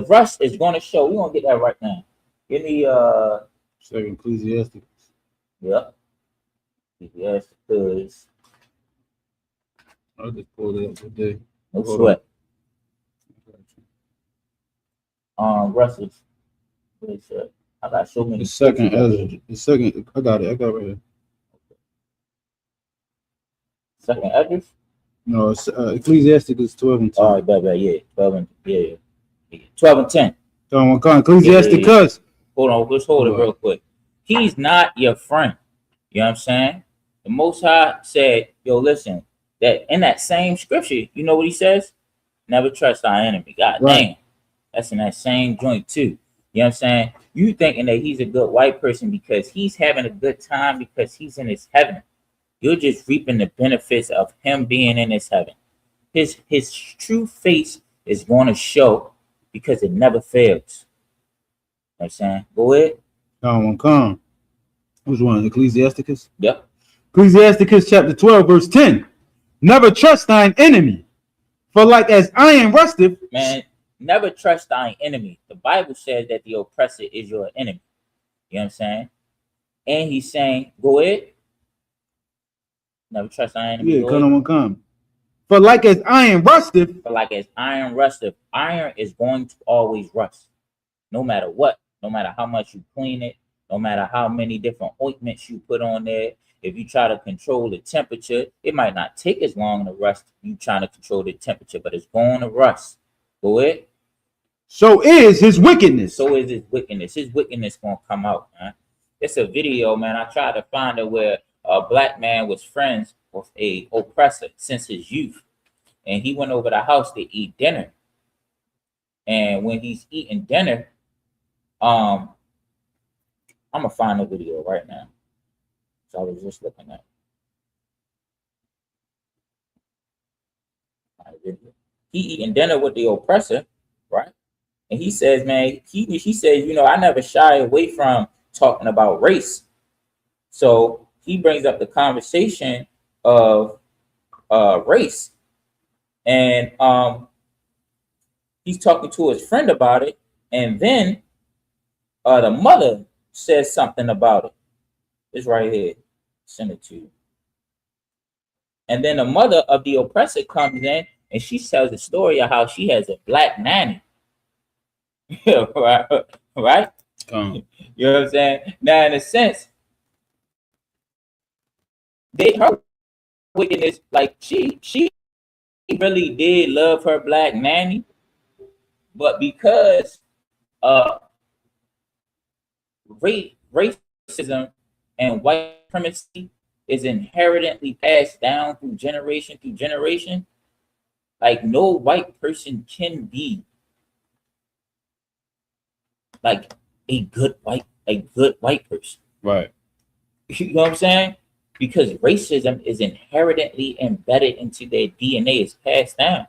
rust is gonna show. We're gonna get that right now. Give me Second Ecclesiasticus. Yep. Ecclesiasticus. I'll just pull it up today. No sweat. Russell's. I got so many. The second Ezra. The second. I got it. I got it right here. Second Edris? No, it's Ecclesiasticus 12 and 10. All right, yeah, 12 and yeah. 12 and 10. Ecclesiasticus. Hold on, let's hold it real quick. He's not your friend. You know what I'm saying? The Most High said, yo, listen, that in that same scripture, you know what he says? Never trust our enemy. God damn. That's in that same joint too. You know what I'm saying? You thinking that he's a good white person because he's having a good time because he's in his heaven. You're just reaping the benefits of him being in his heaven. His true face is going to show because it never fails. You know what I'm saying? Go ahead. Come. Which one? Ecclesiasticus? Yep. Ecclesiasticus chapter 12, verse 10. Never trust thine enemy, for like as iron rusteth. Man, never trust thine enemy. The Bible says that the oppressor is your enemy. You know what I'm saying? And he's saying, go ahead. Never trust thine enemy. Yeah, come. For like as iron rusteth. For like as iron rusteth. Iron is going to always rust. No matter what. No matter how much you clean it. No matter how many different ointments you put on there. If you try to control the temperature, it might not take as long to rust. You trying to control the temperature, but it's going to rust. Go ahead. So is his wickedness. So is his wickedness. His wickedness going to come out, man. It's a video, man. I tried to find it where a black man was friends with a oppressor since his youth. And he went over the house to eat dinner. And when he's eating dinner, I'm going to find the video right now. So I was just looking at he eating dinner with the oppressor, right? And he says, man, he says, you know, I never shy away from talking about race. So he brings up the conversation of race. And he's talking to his friend about it. And then the mother says something about it. It's right here. Send it to you. And then the mother of the oppressor comes in and she tells the story of how she has a black nanny. right? You know what I'm saying? Now, in a sense, her wickedness, like she really did love her black nanny, but because racism and white supremacy is inherently passed down through generation, like no white person can be like a good white person. Right. You know what I'm saying? Because racism is inherently embedded into their DNA, it's passed down.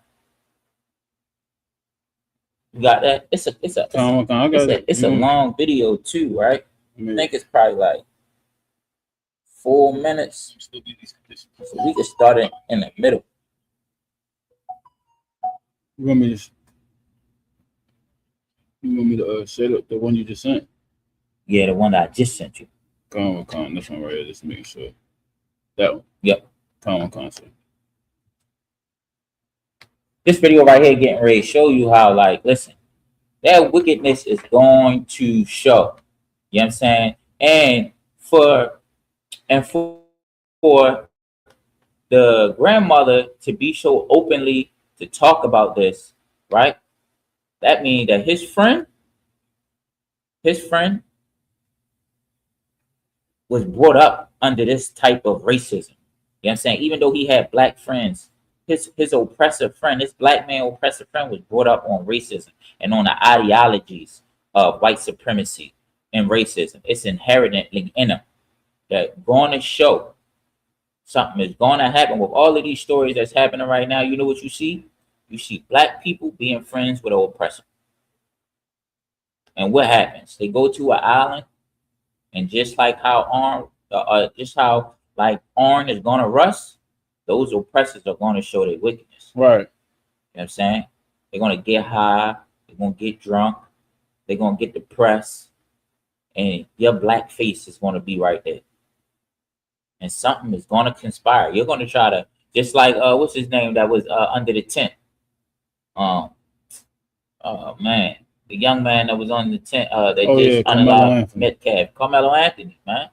You got that? It's a long video too, right? I think it's probably like 4 minutes. So we can start it in the middle. You want me to share the one you just sent? Yeah, the one that I just sent you. Come. This one right here. Just making sure. That one. Yep. Come. This video right here getting ready to show you how, like, listen, that wickedness is going to show. You know what I'm saying? And for the grandmother to be so openly to talk about this, right? That means that his friend was brought up under this type of racism. You know what I'm saying? Even though he had black friends, his oppressor friend, this black man oppressor friend was brought up on racism and on the ideologies of white supremacy and racism. It's inherently in him. That going to show something is going to happen with all of these stories that's happening right now. You know what you see? You see black people being friends with an oppressor. And what happens? They go to an island, and just like how iron is going to rust, those oppressors are going to show their wickedness. Right. You know what I'm saying? They're going to get high. They're going to get drunk. They're going to get depressed. And your black face is going to be right there. And something is going to conspire. You're going to try to, just like, what's his name that was under the tent? Man, the young man that was on the tent that Oh, just yeah, Carmelo unalive Anthony. Metcalf, Carmelo Anthony, man.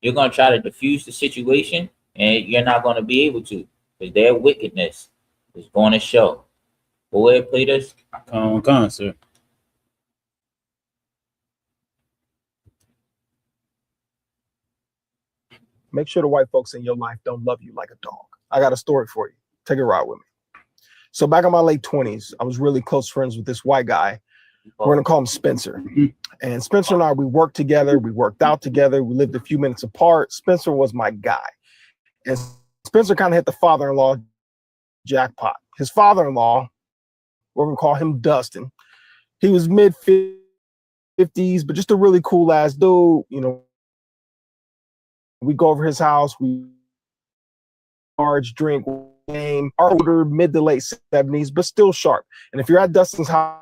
You're gonna try to diffuse the situation, and you're not gonna be able to, because their wickedness is going to show. Go ahead, play this. Con, sir. Make sure the white folks in your life don't love you like a dog. I got a story for you. Take a ride with me. So back in my late 20s, I was really close friends with this white guy. We're going to call him Spencer. And Spencer and I, we worked together. We worked out together. We lived a few minutes apart. Spencer was my guy. And Spencer kind of hit the father-in-law jackpot. His father-in-law, we're going to call him Dustin. He was mid-50s, but just a really cool-ass dude. You know, we go over his house. We large drink game, older, mid to late 70s, but still sharp. And if you're at Dustin's house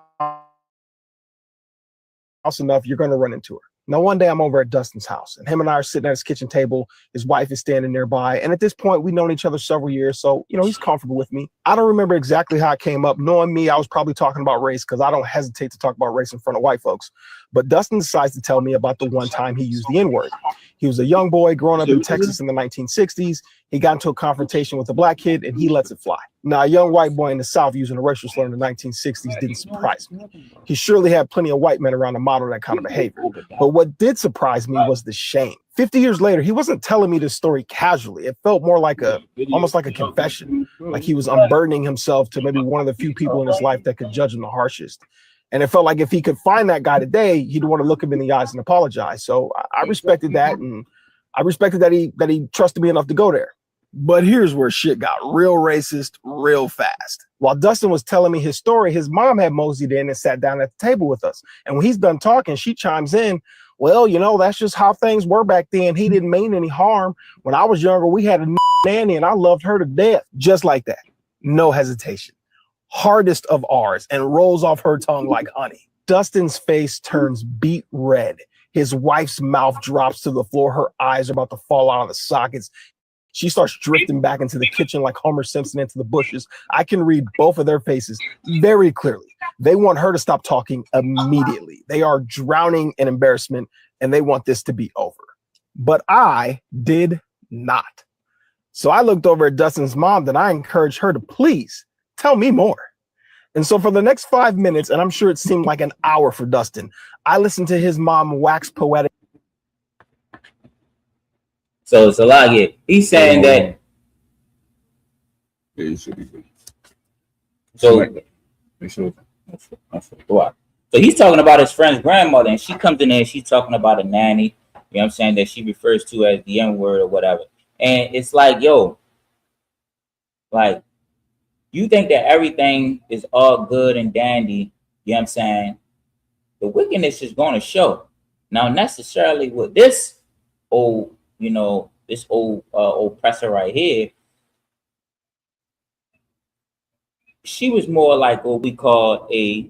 enough, you're going to run into her. Now, one day I'm over at Dustin's house, and him and I are sitting at his kitchen table. His wife is standing nearby. And at this point, we've known each other several years. So, you know, he's comfortable with me. I don't remember exactly how it came up. Knowing me, I was probably talking about race because I don't hesitate to talk about race in front of white folks. But Dustin decides to tell me about the one time he used the N-word. He was a young boy growing up in Texas in the 1960s. He got into a confrontation with a black kid, and he lets it fly. Now, a young white boy in the South using a racial slur in the 1960s didn't surprise me. He surely had plenty of white men around to model that kind of behavior. But what did surprise me was the shame. 50 years later, he wasn't telling me this story casually. It felt more like almost like a confession, like he was unburdening himself to maybe one of the few people in his life that could judge him the harshest. And it felt like if he could find that guy today, he'd want to look him in the eyes and apologize. So I respected that, and I respected that he trusted me enough to go there. But here's where shit got real racist real fast. While Dustin was telling me his story, his mom had moseyed in and sat down at the table with us. And when he's done talking, she chimes in, well, you know, that's just how things were back then. He didn't mean any harm. When I was younger, we had a nanny and I loved her to death. Just like that. No hesitation. Hardest of R's, and rolls off her tongue like honey. Dustin's face turns beet red. His wife's mouth drops to the floor. Her eyes are about to fall out of the sockets. She starts drifting back into the kitchen like Homer Simpson into the bushes. I can read both of their faces very clearly. They want her to stop talking immediately. They are drowning in embarrassment, and they want this to be over. But I did not. So I looked over at Dustin's mom, and I encouraged her to please tell me more. And so for the next 5 minutes, and I'm sure it seemed like an hour for Dustin, I listened to his mom wax poetic. So Salagi, he's saying that. Yeah, you should be good. So, So he's talking about his friend's grandmother, and she comes in there and she's talking about a nanny, you know what I'm saying, that she refers to as the N-word or whatever. And it's like, yo, like, you think that everything is all good and dandy, you know what I'm saying? The wickedness is going to show. Now, necessarily with this old, you know, this old oppressor right here, she was more like what we call a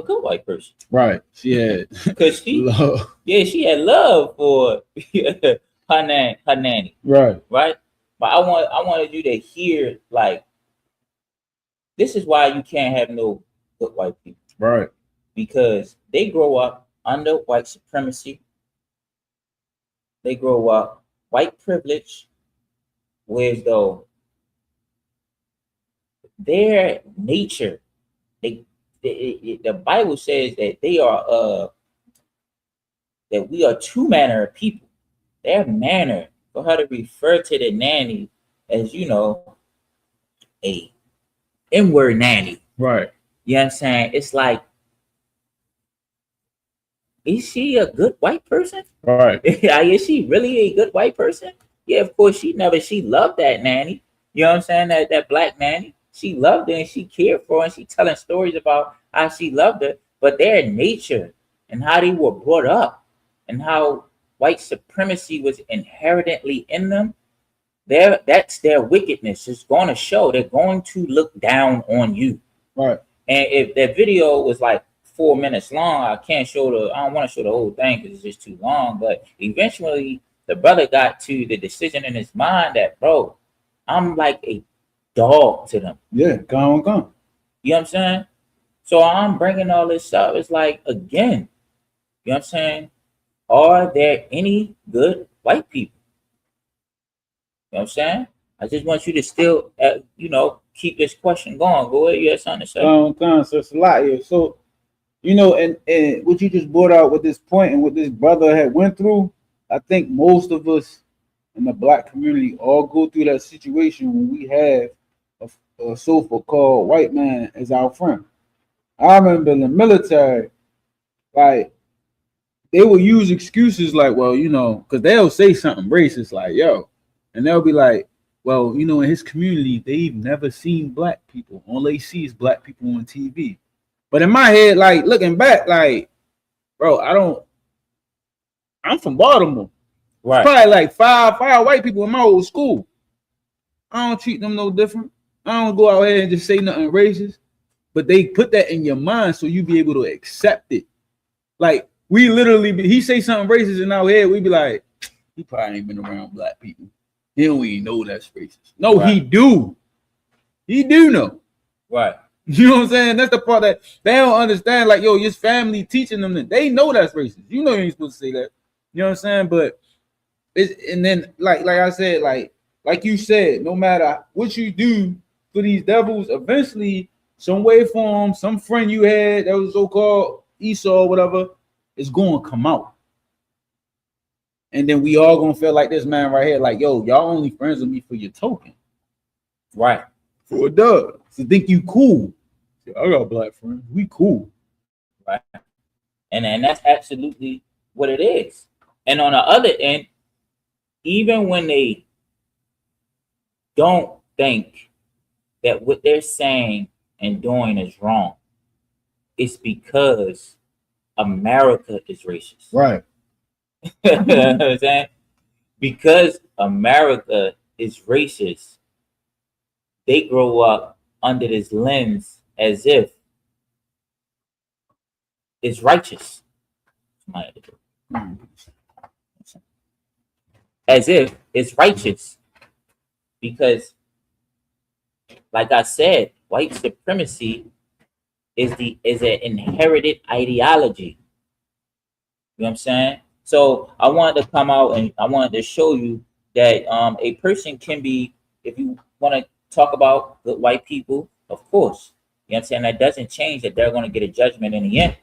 good white person. Right. She had because love. Yeah, she had love for her nanny. Right. Right. But I wanted you to hear, like, this is why you can't have no good white people. Right. Because they grow up under white supremacy. They grow up white privilege, whereas though their nature, the Bible says that they are that we are two manner of people. Their manner, for her to refer to the nanny as, you know, a N-word nanny. Right. You know what I'm saying? It's like, is she a good white person? Right. Is she really a good white person? Yeah, of course she loved that nanny. You know what I'm saying? That black nanny. She loved her and she cared for her, and she telling stories about how she loved her. But their nature and how they were brought up and how white supremacy was inherently in them, that's their wickedness. It's going to show. They're going to look down on you. Right. And if that video was like 4 minutes long, I don't want to show the whole thing because it's just too long. But eventually the brother got to the decision in his mind that, bro, I'm like a dog to them. Yeah, gone. You know what I'm saying? So I'm bringing all this up. It's like, again, you know what I'm saying? Are there any good white people? You know what I'm saying? I just want you to still, keep this question going. Go ahead, you have something to say. So it's a lot here. So, and what you just brought out with this point and what this brother had went through, I think most of us in the black community all go through that situation when we have a so-called white man as our friend. I remember in the military, like, they will use excuses like, well, because they'll say something racist like, yo, and they'll be like, well, in his community, they've never seen black people. All they see is black people on TV. But in my head, like, looking back, like, bro, I'm from Baltimore. Right. Probably like five white people in my old school. I don't treat them no different. I don't go out here and just say nothing racist. But they put that in your mind so you be able to accept it. Like, we literally, he say something racist in our head, we be like, he probably ain't been around black people. He don't even know that's racist. No, right. He do. He do know. Right. You know what I'm saying? That's the part that they don't understand. Like, yo, his family teaching them that they know that's racist. You know you ain't supposed to say that. You know what I'm saying? But and then like I said, like you said, no matter what you do for these devils, eventually some way form, some friend you had that was so-called Esau or whatever, is going to come out. And then we all gonna feel like this man right here, like, yo, y'all only friends with me for your token. Right. For a dub. To think you cool. I got black friends. We cool. Right. And that's absolutely what it is. And on the other end, even when they don't think that what they're saying and doing is wrong, it's because America is racist. Right. You know what I'm saying? Because America is racist, they grow up under this lens as if it's righteous. As if it's righteous. Because, like I said, white supremacy is an inherited ideology. You know what I'm saying? So I wanted to come out and I wanted to show you that a person can be, if you want to talk about good white people, of course. You know what I'm saying? That doesn't change that they're going to get a judgment in the end.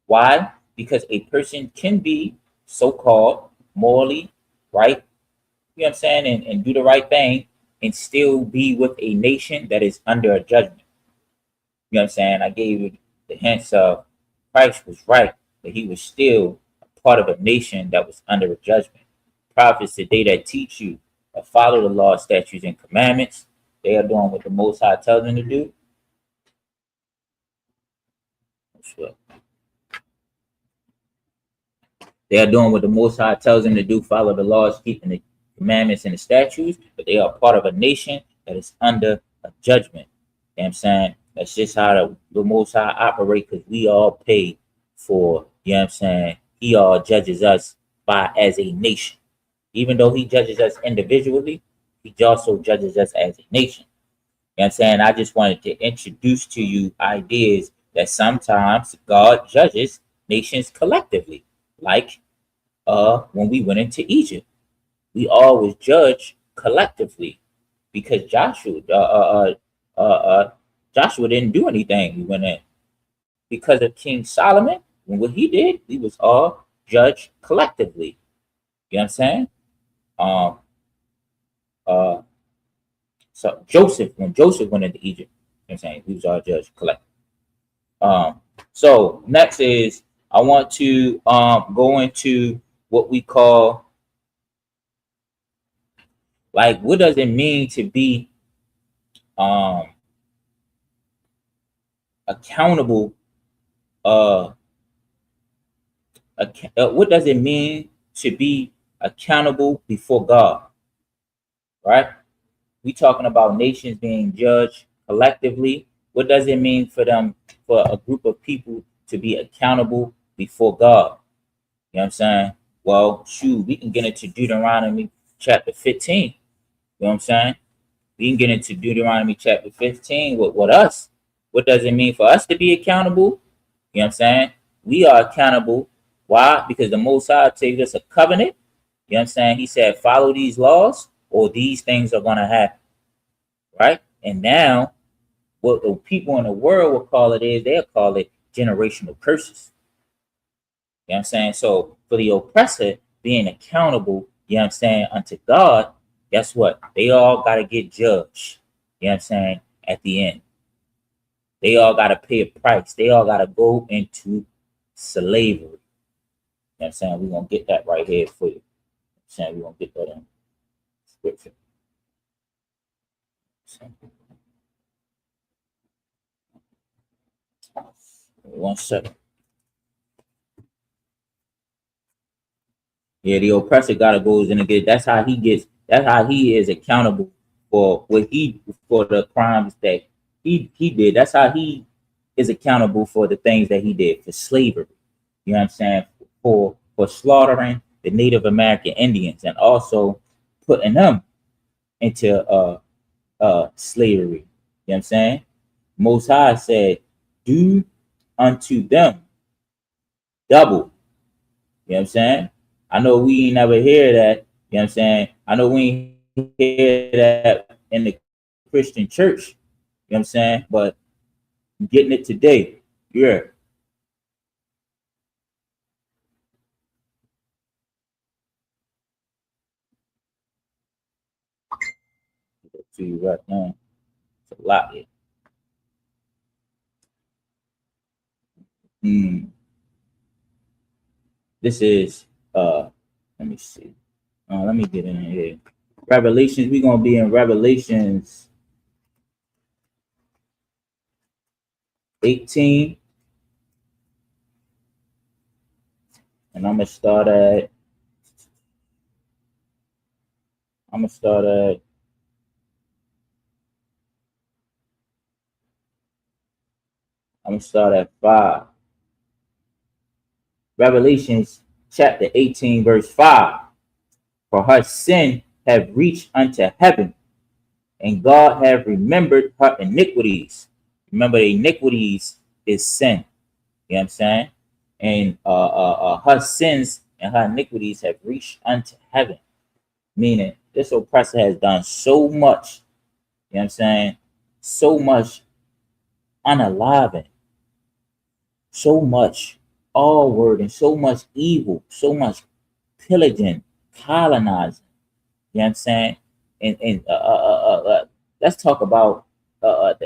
Why? Because a person can be so-called morally right, you know what I'm saying, and do the right thing and still be with a nation that is under a judgment. You know what I'm saying? I gave you the hints of Christ was right, but he was still a part of a nation that was under a judgment. Prophets today that teach you to follow the law, statutes, and commandments, they are doing what the Most High tells them to do. They are doing what the Most High tells them to do, follow the laws, keeping the commandments and the statutes, but they are part of a nation that is under a judgment. You know what I'm saying? That's just how the Most High operate, because we all pay for, you know what I'm saying, he all judges us as a nation. Even though he judges us individually, he also judges us as a nation. You know what I'm saying? I just wanted to introduce to you ideas that sometimes God judges nations collectively. Like when we went into Egypt, we always judge collectively because Joshua didn't do anything. We went in because of King Solomon. And what he did, we was all judged collectively. You know what I'm saying? So when Joseph went into Egypt, you know what I'm saying, we was all judged collectively. So next is I want to go into what we call, like, what does it mean to be accountable? What does it mean to be accountable before God? Right? We talking about nations being judged collectively. What does it mean for a group of people to be accountable before God? You know what I'm saying? Well, shoot, we can get into Deuteronomy chapter 15. You know what I'm saying? We can get into Deuteronomy chapter 15 with us. What does it mean for us to be accountable? You know what I'm saying? We are accountable. Why? Because the Most High takes us a covenant. You know what I'm saying? He said, follow these laws or these things are going to happen. Right? And now, what the people in the world will call it is, they'll call it generational curses. You know what I'm saying? So for the oppressor being accountable, you know what I'm saying, unto God, guess what? They all got to get judged. You know what I'm saying? At the end. They all got to pay a price. They all got to go into slavery. You know what I'm saying? We're going to get that right here for you. You know what I'm saying? We're going to get that in scripture. One second. Yeah, the oppressor gotta goes in and get. That's how he gets. That's how he is accountable for for the crimes that he did. That's how he is accountable for the things that he did for slavery. You know what I'm saying? For slaughtering the Native American Indians and also putting them into slavery. You know what I'm saying? Most High said, "Do unto them double." You know what I'm saying? I know we ain't never hear that. You know what I'm saying? I know we ain't hear that in the Christian church. You know what I'm saying? But I'm getting it today. Yeah. To you right now. It's a lot here. This is let me see. Let me get in here. Revelations, we're gonna be in Revelations 18. And I'm gonna start at I'm gonna start at 5. Revelations chapter 18, verse 5. For her sin have reached unto heaven, and God have remembered her iniquities. Remember, the iniquities is sin. You know what I'm saying? And her sins and her iniquities have reached unto heaven. Meaning, this oppressor has done so much, you know what I'm saying? So much unaliving, so much all word, and so much evil, so much pillaging, colonizing. You know what I'm saying? And let's talk about the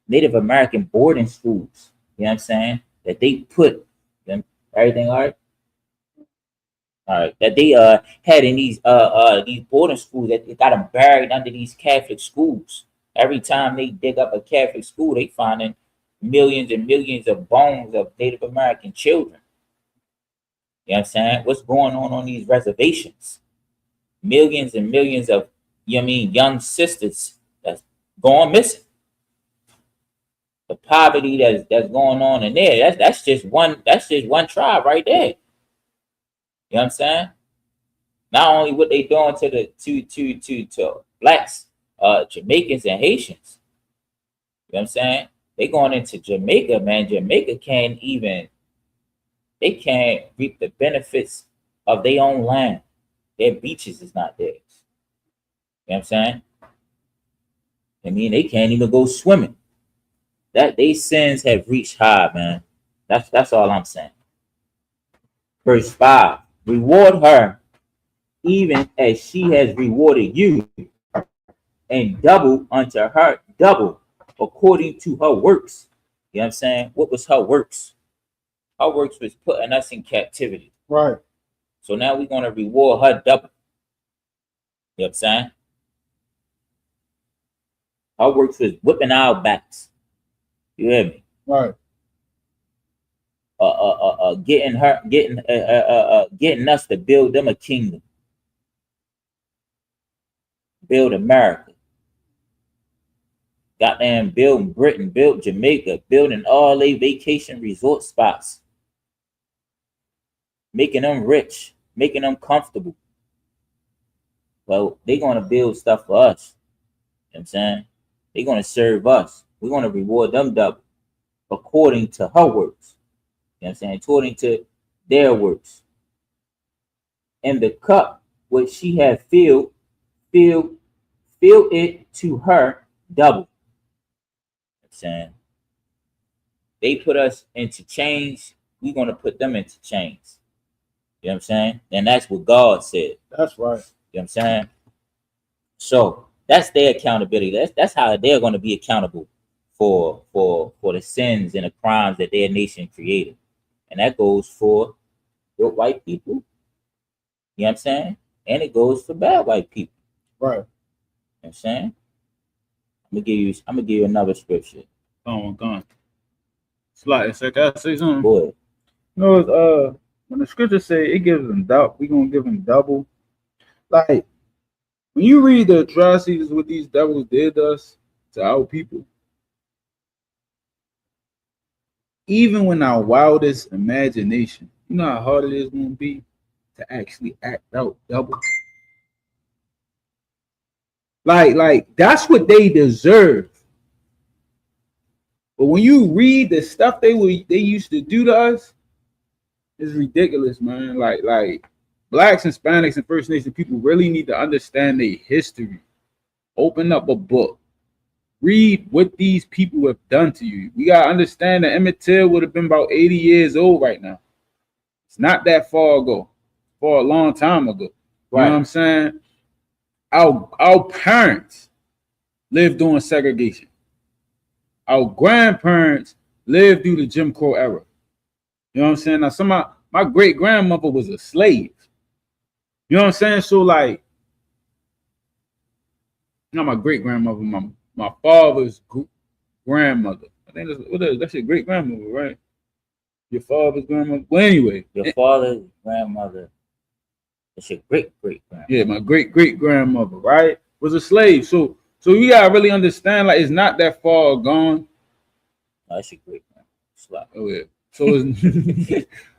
Native American boarding schools. You know what I'm saying? That they put them everything all right. All right, that they had in these boarding schools, that they got them buried under these Catholic schools. Every time they dig up a Catholic school, they finding millions and millions of bones of Native American children. You know what I'm saying? What's going on these reservations? Millions and millions of, you know what I mean, young sisters that's going missing. The poverty that's going on in there, that's just one tribe right there. You know what I'm saying? Not only what they doing to the to blacks, Jamaicans and Haitians. You know what I'm saying? They going into Jamaica, man. Jamaica can't reap the benefits of their own land. Their beaches is not theirs. You know what I'm saying? I mean, they can't even go swimming. That they sins have reached high, man. That's all I'm saying. Verse 5. Reward her even as she has rewarded you, and double unto her double according to her works. You know what I'm saying? What was her works? Her works was putting us in captivity. Right. So now we're going to reward her double. You know what I'm saying? Her works was whipping our backs. You hear me? Right. Getting us to build them a kingdom. Build America. Goddamn, build Britain, build Jamaica, building all they vacation resort spots. Making them rich, making them comfortable. Well, they're gonna build stuff for us. You know what I'm saying? They're gonna serve us. We're gonna reward them double according to her works. You know what I'm saying? According to their works. And the cup which she had filled it to her double. You know what I'm saying? They put us into chains, we're gonna put them into chains. You know what I'm saying? And that's what God said. That's right. You know what I'm saying? So that's their accountability. That's how they're gonna be accountable for the sins and the crimes that their nation created. And that goes for good white people. You know what I'm saying? And it goes for bad white people. Right. You know what I'm saying? I'm gonna give you another scripture. Go on. Slide. Can I say something? Boy. No, when the scripture say it gives them doubt, we gonna give them double. Like when you read the atrocities what these devils did us to our people, even when our wildest imagination, you know how hard it is gonna be to actually act out double. Like that's what they deserve. But when you read the stuff they used to do to us, it's ridiculous, man. Like blacks, Hispanics, and First Nation people really need to understand their history. Open up a book. Read what these people have done to you. We gotta understand that Emmett Till would have been about 80 years old right now. It's not that far ago, for a long time ago. Right. You know what I'm saying? Our parents lived during segregation. Our grandparents lived through the Jim Crow era. You know what I'm saying? Now, my great grandmother was a slave. You know what I'm saying? So, like, not my great grandmother, my father's grandmother. I think that's your great grandmother, right? Your father's grandmother. Well, anyway, your father's grandmother. It's your great grandmother. Yeah, my great grandmother, right, was a slave. So you gotta really understand, like, it's not that far gone. No, that's your great grandmother. Oh yeah.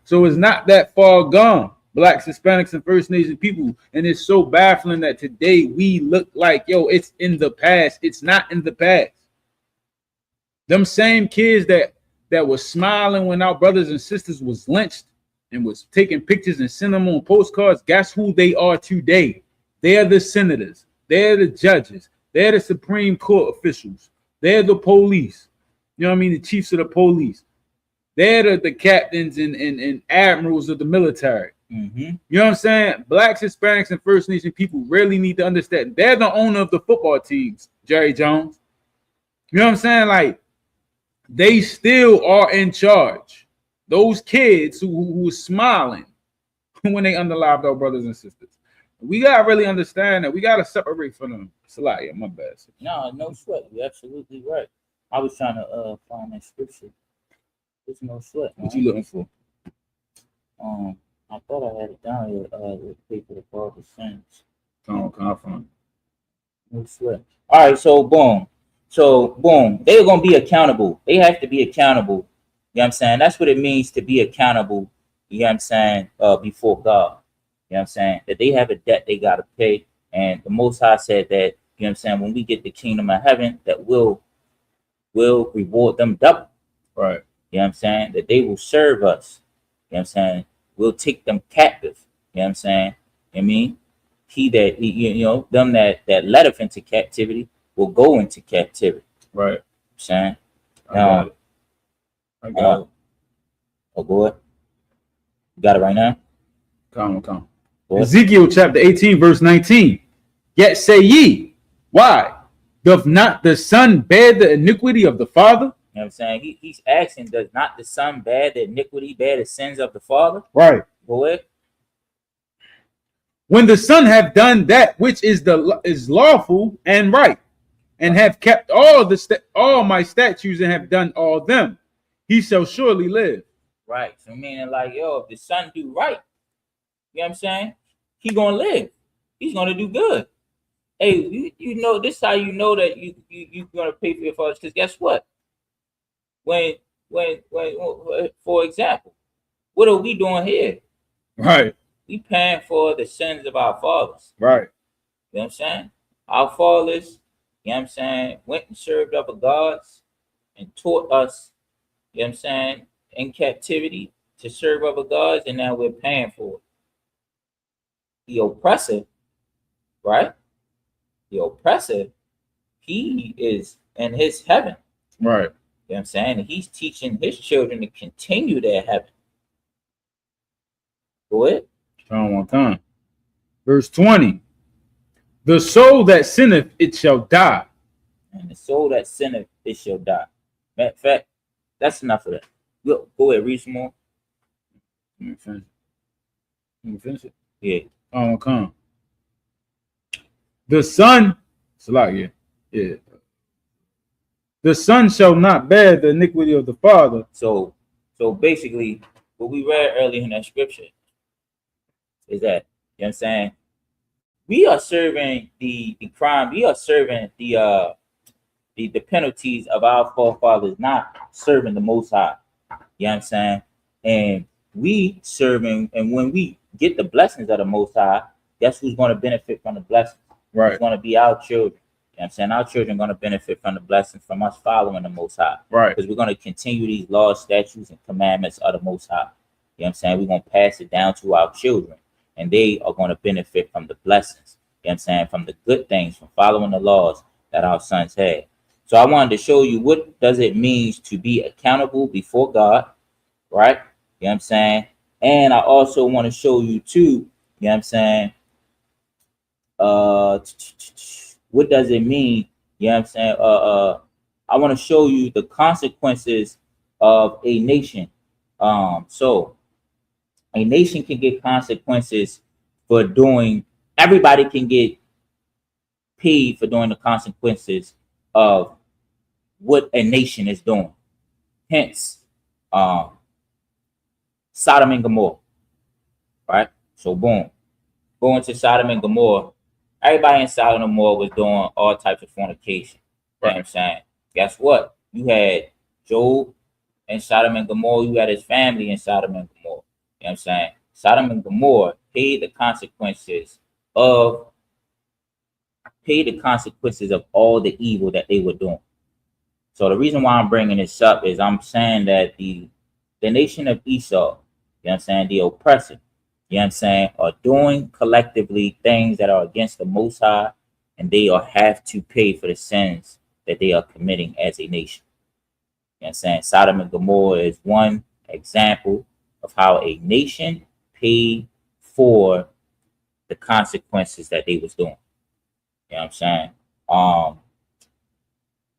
So it's not that far gone. Blacks, Hispanics, and First Nation people, and it's so baffling that today we look like, yo, it's in the past. It's not in the past. Them same kids that was smiling when our brothers and sisters was lynched and was taking pictures and sending them on postcards, guess who they are today? They're the senators. They're the judges. They're the Supreme Court officials. They're the police. You know what I mean? The chiefs of the police. They're the captains and admirals of the military. Mm-hmm. You know what I'm saying? Blacks, Hispanics, and First Nation people really need to understand. They're the owner of the football teams, Jerry Jones. You know what I'm saying? Like, they still are in charge. Those kids who were smiling when they underlived our brothers and sisters. We gotta really understand that we gotta separate from them. Salaya, my bad. No sweat. You're absolutely right. I was trying to find that scripture. There's no sweat. What you looking for? I thought I had it down here. The paper to call the sins. Come on. No sweat. All right. So boom. They're gonna be accountable. They have to be accountable. You know what I'm saying? That's what it means to be accountable. You know what I'm saying? Before God. You know what I'm saying? That they have a debt they gotta pay. And the Most High said that, you know what I'm saying, when we get the kingdom of heaven, that we'll reward them double. Right. You know what I'm saying? That they will serve us. You know what I'm saying? We'll take them captive. You know what I'm saying? I mean, them that led us into captivity will go into captivity. Right. You know what I'm saying? I got it. Oh, boy. You got it right now? Come. Ezekiel chapter 18, verse 19. Yet say ye, why? Doth not the son bear the iniquity of the father? You know what I'm saying? He's asking, does not the son bear the iniquity, bear the sins of the father? Right. Go ahead. When the son have done that which is lawful and right, and have kept all my statutes and have done all them, he shall surely live. Right. So meaning like, yo, if the son do right, you know what I'm saying? He gonna live. He's gonna do good. Hey, you know, this is how you know that you're gonna pay for your fathers. Because guess what? When for example, what are we doing here? Right. We paying for the sins of our fathers. Right. You know what I'm saying? Our fathers, you know you know what I'm saying, went and served other gods and taught us, you know what I'm saying, in captivity to serve other gods, and now we're paying for it. The oppressor, right? The oppressor, he is in his heaven. Right. You know what I'm saying? And he's teaching his children to continue their heaven. Go ahead. Turn one time. Verse 20. The soul that sinneth, it shall die. And the soul that sinneth, it shall die. Matter of fact, that's enough of that. Go ahead, read some more. Let me finish. Let me finish it. Yeah. Oh, come. The son, yeah. The son shall not bear the iniquity of the father. So basically, what we read earlier in that scripture is that, you know what I'm saying, we are serving the crime, we are serving the penalties of our forefathers, not serving the Most High. You know what I'm saying? And we serving, and when we get the blessings of the Most High, guess who's going to benefit from the blessings? Right. It's going to be our children. You know what I'm saying? Our children are going to benefit from the blessings from us following the Most High. Right. Because we're going to continue these laws, statutes, and commandments of the Most High. You know what I'm saying? We're going to pass it down to our children, and they are going to benefit from the blessings. You know what I'm saying? From the good things, from following the laws that our sons had. So I wanted to show you what does it mean to be accountable before God, right? You know what I'm saying? And I also want to show you too, you know what I'm saying? What does it mean? You know what I'm saying? I want to show you the consequences of a nation. So a nation can get consequences for doing, everybody can get paid for doing the consequences of what a nation is doing. Hence, Sodom and Gomorrah, right? So boom, going to Sodom and Gomorrah, everybody in Sodom and Gomorrah was doing all types of fornication. You know what I'm saying? Guess what? You had Job in Sodom and Gomorrah, you had his family in Sodom and Gomorrah. You know what I'm saying? Sodom and Gomorrah paid the consequences of all the evil that they were doing. So the reason why I'm bringing this up is I'm saying that the nation of Esau, you know what I'm saying, the oppressor, you know what I'm saying, are doing collectively things that are against the Most High, and they have to pay for the sins that they are committing as a nation. You know what I'm saying? Sodom and Gomorrah is one example of how a nation paid for the consequences that they was doing. You know what I'm saying?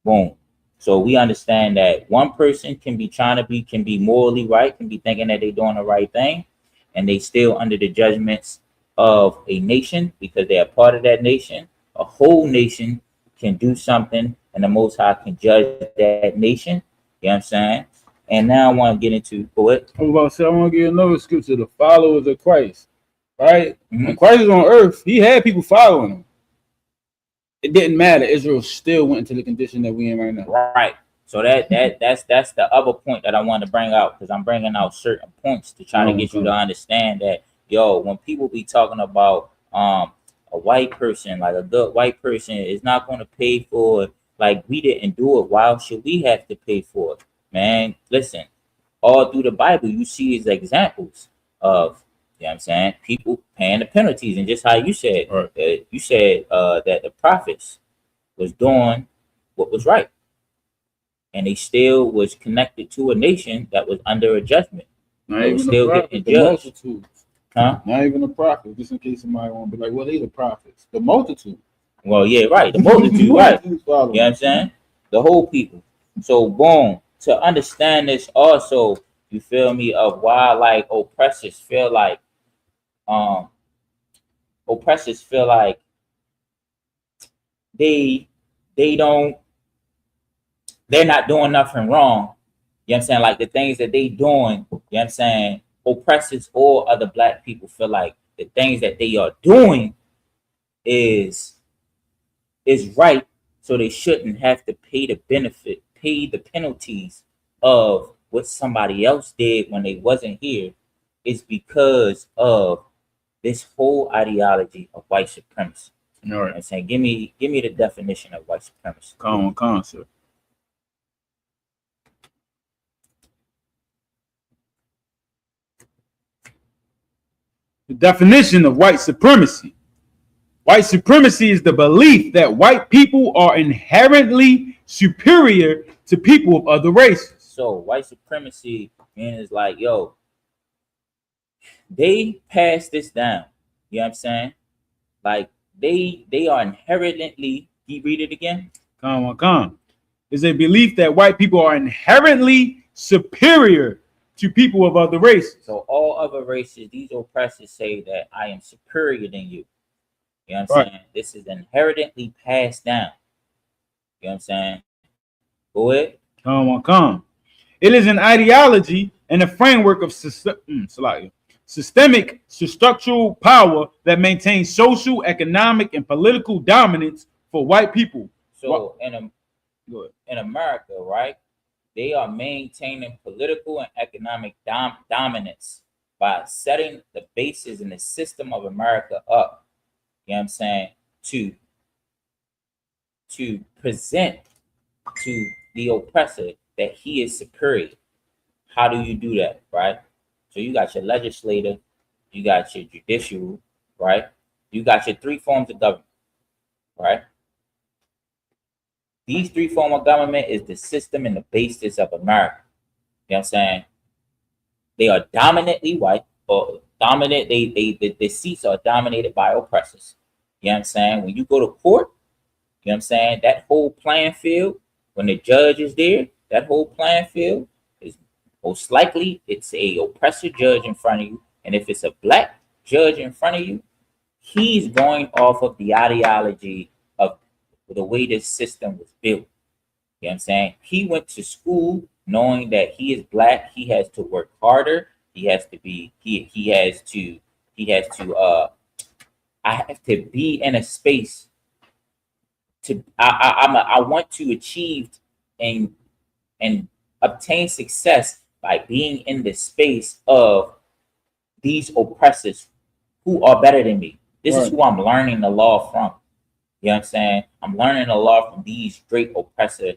Boom. So we understand that one person can be morally right, can be thinking that they're doing the right thing, and they still under the judgments of a nation because they are part of that nation. A whole nation can do something, and the Most High can judge that nation. You know what I'm saying? And now I want to get into what? I want to give another scripture, the followers of Christ. Right? When Christ was on earth, he had people following him. It didn't matter. Israel still went into the condition that we in right now. Right. So that's the other point that I want to bring out, because I'm bringing out certain points to try to get you to understand that, when people be talking about a white person, like a good white person is not going to pay for it, like we didn't do it, why should we have to pay for it? Man, listen, all through the Bible you see these examples of, you know what I'm saying, people paying the penalties. And just how you said, that the prophets was doing what was right, and they still was connected to a nation that was under a judgment. They was still getting judged. Not even the prophets, just in case somebody want to be like, well, they the prophets. The multitude. Well, yeah, right. The multitude, right. You know what I'm saying? The whole people. So, boom, to understand this also, you feel me, of why like oppressors feel like they're not doing nothing wrong. You know what I'm saying? Like the things that they doing, you know what I'm saying? Oppressors or other black people feel like the things that they are doing is right, so they shouldn't have to pay the penalties of what somebody else did when they wasn't here. Is because of this whole ideology of white supremacy. All right. I'm saying, give me the definition of white supremacy. Come on, sir. The definition of white supremacy. White supremacy is the belief that white people are inherently superior to people of other races. So white supremacy means like, yo, they passed this down. You know what I'm saying? Like they are inherently. Can you read it again? Come. Is a belief that white people are inherently superior to people of other races. So all other races, these oppressors say that I am superior than you. You know what I'm Right. saying? This is inherently passed down. You know what I'm saying? Go ahead. Come. It is an ideology and a framework of systemic structural power that maintains social, economic, and political dominance for white people. So in America, right, they are maintaining political and economic dominance by setting the basis and the system of America up. You know what I'm saying? To present to the oppressor that he is superior. How do you do that, right? So you got your legislative, you got your judicial, right? You got your three forms of government, right? These three forms of government is the system and the basis of America. You know what I'm saying? They are dominantly white, or dominant, the seats are dominated by oppressors. You know what I'm saying? When you go to court, you know what I'm saying, that whole playing field, when the judge is there, that whole playing field is most likely it's a oppressor judge in front of you. And if it's a black judge in front of you, he's going off of the ideology of the way this system was built. You know what I'm saying? He went to school knowing that he is black, he has to work harder, he has to be, I have to be in a space to I want to achieve and obtain success by being in the space of these oppressors who are better than me. This is who I'm learning the law from. You know what I'm saying? I'm learning the law from these great oppressor,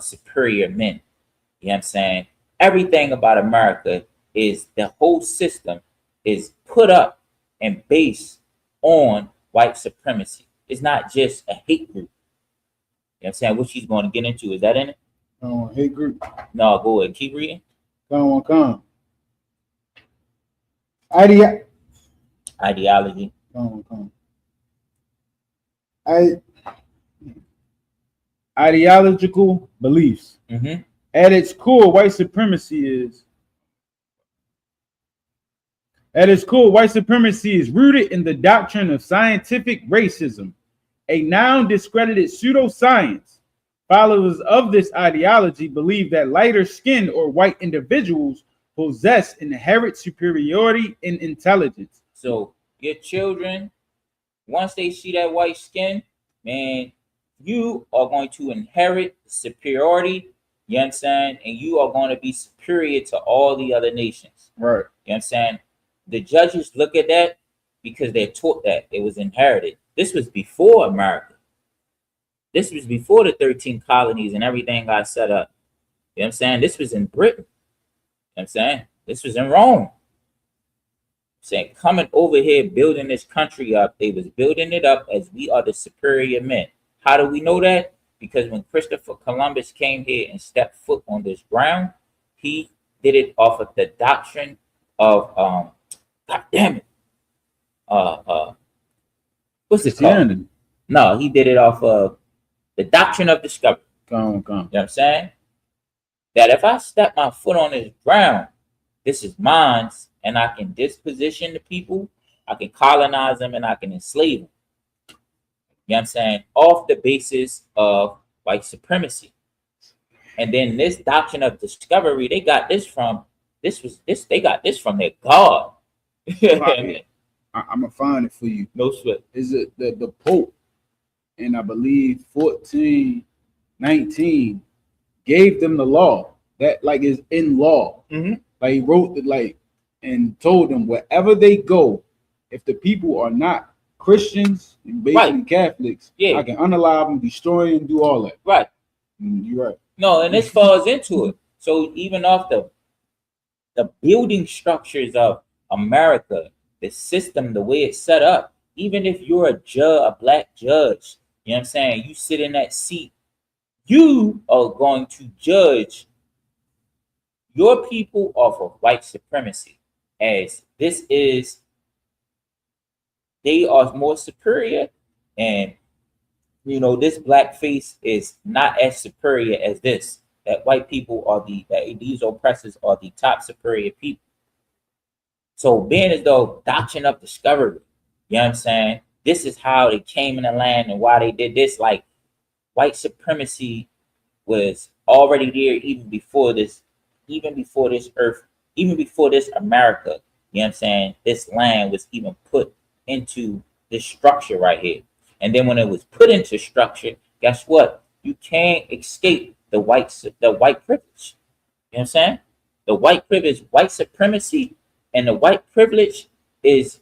superior men. You know what I'm saying? Everything about America is the whole system is put up and based on white supremacy. It's not just a hate group. You know what I'm saying? What she's going to get into. Is that in it? Hate group. No, go ahead. Keep reading. Come. Ideology. Come. Ideological beliefs. Mm-hmm. At its core, white supremacy is rooted in the doctrine of scientific racism, a now discredited pseudoscience. Followers of this ideology believe that lighter skinned or white individuals possess inherent superiority in intelligence. So your children, once they see that white skin, man, you are going to inherit superiority. You know what I'm saying? And you are going to be superior to all the other nations. Right. You know what I'm saying? The judges look at that because they're taught that it was inherited. This was before America. This was before the 13 colonies and everything got set up. You know what I'm saying? This was in Britain. You know what I'm saying? This was in Rome. Saying coming over here, building this country up, they was building it up as we are the superior men. How do we know that? Because when Christopher Columbus came here and stepped foot on this ground, he did it off of the doctrine of God damn it. What's it called? No, he did it off of the doctrine of discovery. Come. You know what I'm saying? That if I step my foot on this ground, this is mine, and I can disposition the people, I can colonize them, and I can enslave them. You know what I'm saying? Off the basis of white supremacy. And then this doctrine of discovery, they got this from they got this from their God. I'm gonna find it for you. No sweat. Is it the Pope? And I believe 1419 gave them the law that like is in law. Mm-hmm. Like he wrote it and told them wherever they go, if the people are not Christians and basically Catholics, Yeah. I can unalive them, destroy them, do all that. Right. You're right. No, and this falls into it. So even off the building structures of America, the system, the way it's set up, even if you're a black judge, you know what I'm saying, you sit in that seat, you are going to judge your people off of white supremacy, as they are more superior, and this black face is not as superior as this. That white people are these oppressors are the top superior people. So being as though doctrine of discovery, you know what I'm saying? This is how they came in the land and why they did this. Like white supremacy was already there even before this earth, even before this America, you know what I'm saying? This land was even put into this structure right here. And then when it was put into structure, guess what? You can't escape the white privilege. You know what I'm saying? The white privilege, white supremacy, and the white privilege is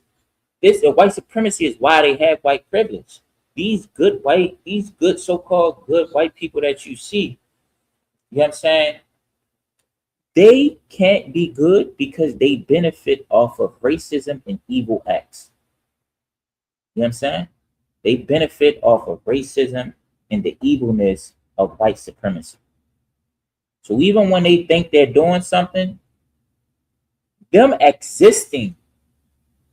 this. The white supremacy is why they have white privilege. These good so-called good white people that you see, you know what I'm saying? They can't be good because they benefit off of racism and evil acts. You know what I'm saying? They benefit off of racism and the evilness of white supremacy. So even when they think they're doing something, them existing,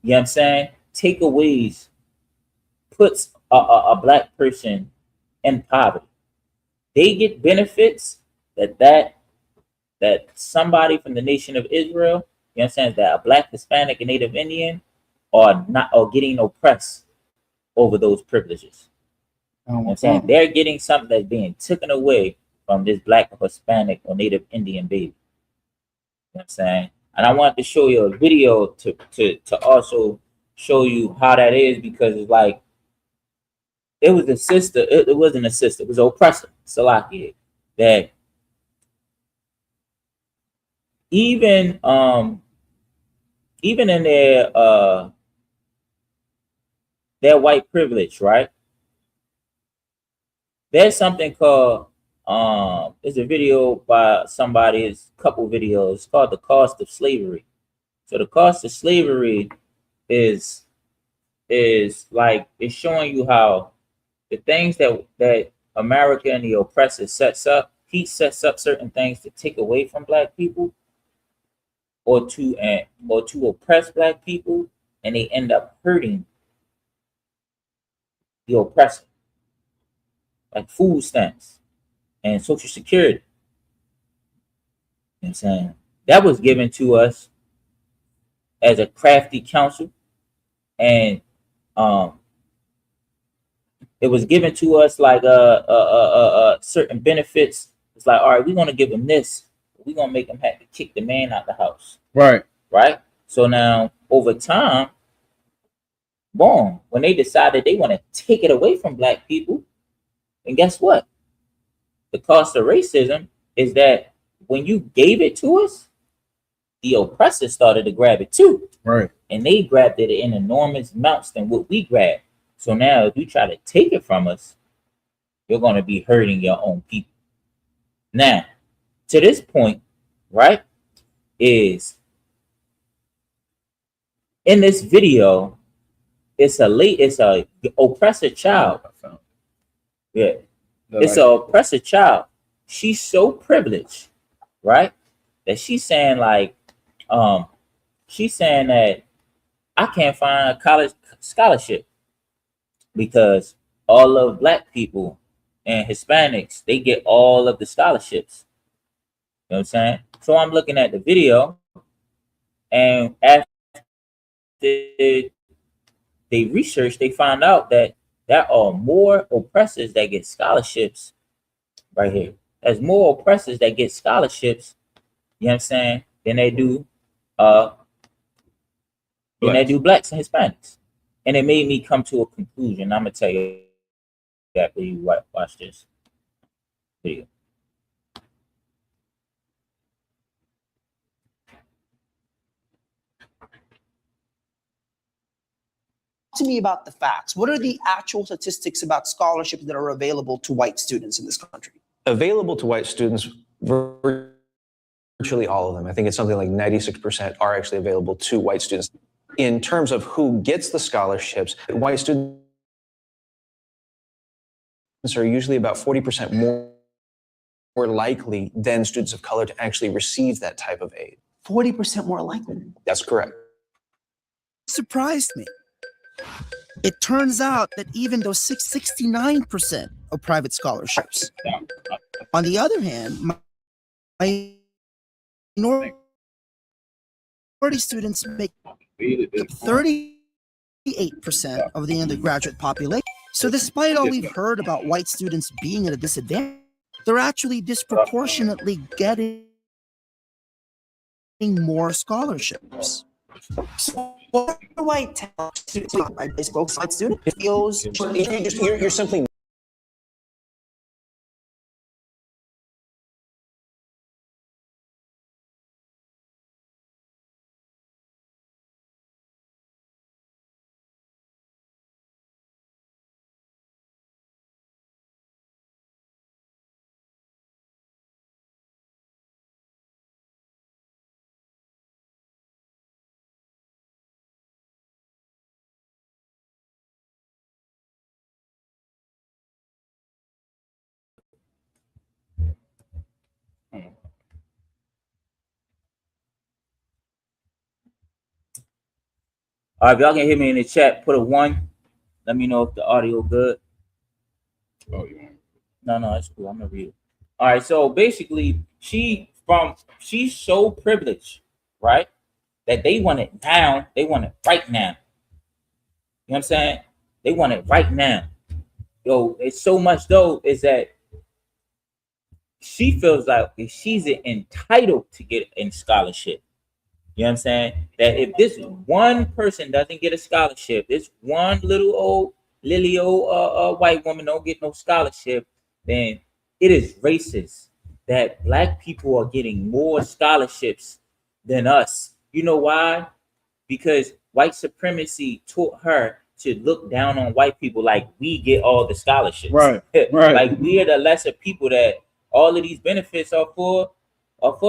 you know what I'm saying, takeaways puts a black person in poverty. They get benefits that somebody from the nation of Israel, you know what I'm saying, that a black, Hispanic, and Native Indian are getting oppressed over those privileges. You know what I'm saying? They're getting something that's being taken away from this black or Hispanic or Native Indian baby. You know what I'm saying? And I wanted to show you a video to also show you how that is, because it's like it was a sister, it wasn't a sister, it was an oppressor, Salakia, that even in their white privilege, right? There's something called it's a video by somebody, it's a couple videos, it's called The Cost of Slavery. So the cost of slavery is like, it's showing you how the things that America and the oppressor sets up, he sets up certain things to take away from black people or to oppress black people, and they end up hurting the oppressor, like food stamps and Social Security. You know what I'm saying? That was given to us as a crafty counsel, and it was given to us like certain benefits. It's like, all right, we're gonna give them this, we're gonna make them have to kick the man out the house. Right. So now over time, boom, when they decided they want to take it away from black people, and guess what? The cost of racism is that when you gave it to us, the oppressors started to grab it too. Right. And they grabbed it in enormous amounts than what we grabbed. So now if you try to take it from us, you're going to be hurting your own people. Now, to this point, right, is in this video, it's a oppressor child. Yeah. It's a oppressor child. She's so privileged, right? That she's saying like, she's saying that I can't find a college scholarship because all of black people and Hispanics, they get all of the scholarships. You know what I'm saying? So I'm looking at the video, and after they researched, they found out that there are more oppressors that get scholarships right here. There's more oppressors that get scholarships, you know what I'm saying, than they do blacks and Hispanics. And it made me come to a conclusion. I'm gonna tell you exactly what. Watch this video. to me about the facts. What are the actual statistics about scholarships that are available to white students in this country? Available to white students, virtually all of them. I think it's something like 96% are actually available to white students. In terms of who gets the scholarships, white students are usually about 40% more likely than students of color to actually receive that type of aid. 40% more likely? That's correct. Surprised me. It turns out that even though 69% of private scholarships, on the other hand, minority students make up 38% of the undergraduate population. So despite all we've heard about white students being at a disadvantage, they're actually disproportionately getting more scholarships. So what do I tell students? I spoke to white student feels You're simply All right, if y'all can hear me in the chat, put a 1. Let me know if the audio good. Oh, you want? No, that's cool. I'm gonna read it. All right, so basically, she's so privileged, right? That they want it now. They want it right now. You know what I'm saying? They want it right now. Yo, it's so much though, is that she feels like she's entitled to get in scholarship. You know what I'm saying? That if this one person doesn't get a scholarship, this one little old lily old white woman don't get no scholarship, then it is racist that black people are getting more scholarships than us. You know why? Because white supremacy taught her to look down on white people like we get all the scholarships. Right. Like we are the lesser people that all of these benefits are for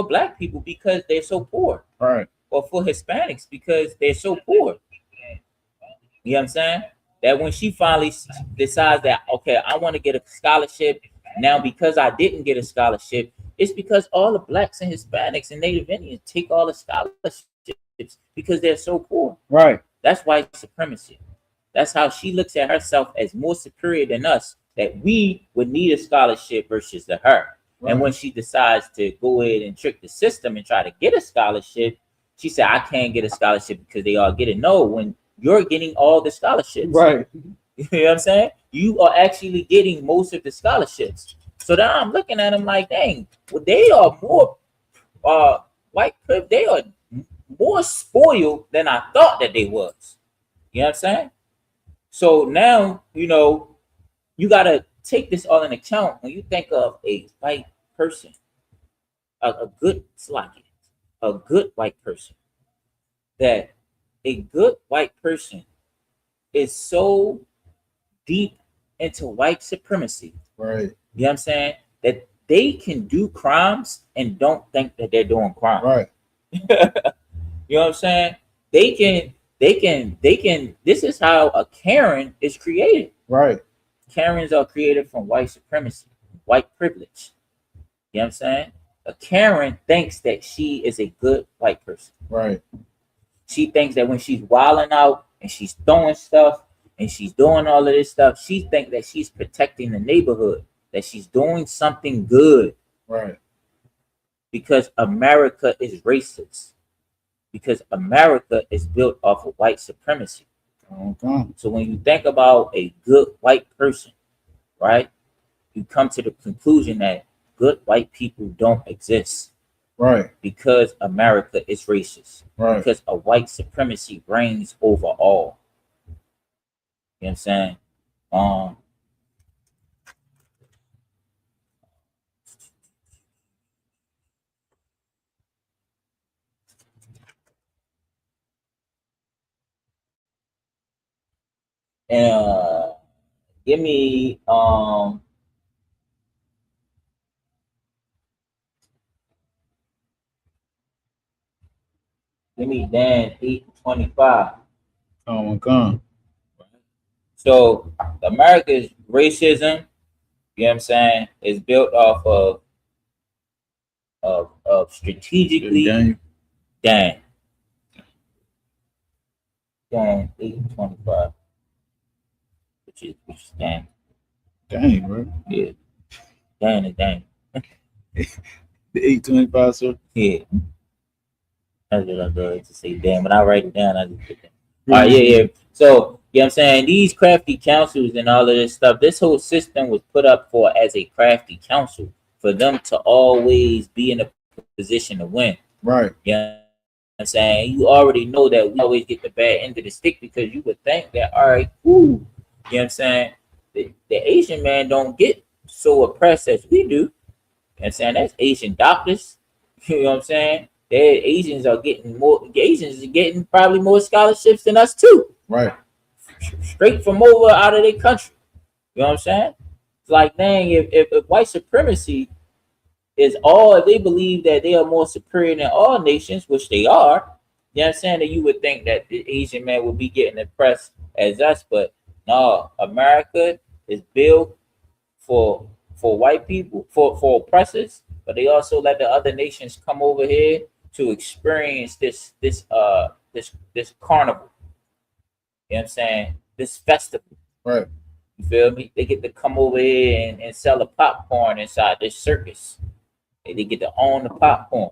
black people because they're so poor. Right. Or for Hispanics because they're so poor. You know what I'm saying? That when she finally decides that, okay, I want to get a scholarship now because I didn't get a scholarship, it's because all the blacks and Hispanics and Native Indians take all the scholarships because they're so poor. Right. That's white supremacy. That's how she looks at herself as more superior than us, that we would need a scholarship versus her. Right. And when she decides to go ahead and trick the system and try to get a scholarship, she said, I can't get a scholarship because they all get it. No, when you're getting all the scholarships. Right. You know what I'm saying? You are actually getting most of the scholarships. So now I'm looking at them like, dang, well, they are more white privilege. They are more spoiled than I thought that they was. You know what I'm saying? So now, you know, you got to take this all in account when you think of a white person, a good slocky. A good white person, that a good white person is so deep into white supremacy. Right. You know what I'm saying? That they can do crimes and don't think that they're doing crime. Right. You know what I'm saying? They can, this is how a Karen is created. Right. Karens are created from white supremacy, white privilege. You know what I'm saying? A Karen thinks that she is a good white person. Right. She thinks that when she's wilding out and she's throwing stuff and she's doing all of this stuff, she thinks that she's protecting the neighborhood, that she's doing something good. Right. Because America is racist. Because America is built off of white supremacy. Okay. So when you think about a good white person, right, you come to the conclusion that good white people don't exist. Right. Because America is racist. Right. Because a white supremacy reigns over all. You know what I'm saying? And give me Dan 8:25. Come. So America's racism, you know what I'm saying, is built off of strategically Dan 8:25, which is Dan. Dang, bro. Yeah. Dan is Dan. The 8:25, sir. Yeah. That's what I go to say Dan. When I write it down, I just put that. All right, yeah. So, you know what I'm saying? These crafty councils and all of this stuff, this whole system was put up for as a crafty council for them to always be in a position to win. Right. You know what I'm saying? You already know that we always get the bad end of the stick because you would think that, all right, cool. You know what I'm saying? The Asian man don't get so oppressed as we do. You know what I'm saying? That's Asian doctors. You know what I'm saying? Asians are getting probably more scholarships than us too. Right. Straight from over out of their country. You know what I'm saying? It's like, dang, if white supremacy is all, if they believe that they are more superior than all nations, which they are, you know what I'm saying, that you would think that the Asian man would be getting oppressed as us, but no, America is built for white people, for oppressors, but they also let the other nations come over here to experience this carnival. You know what I'm saying? This festival. Right. You feel me? They get to come over here and sell a popcorn inside this circus. They get to own the popcorn.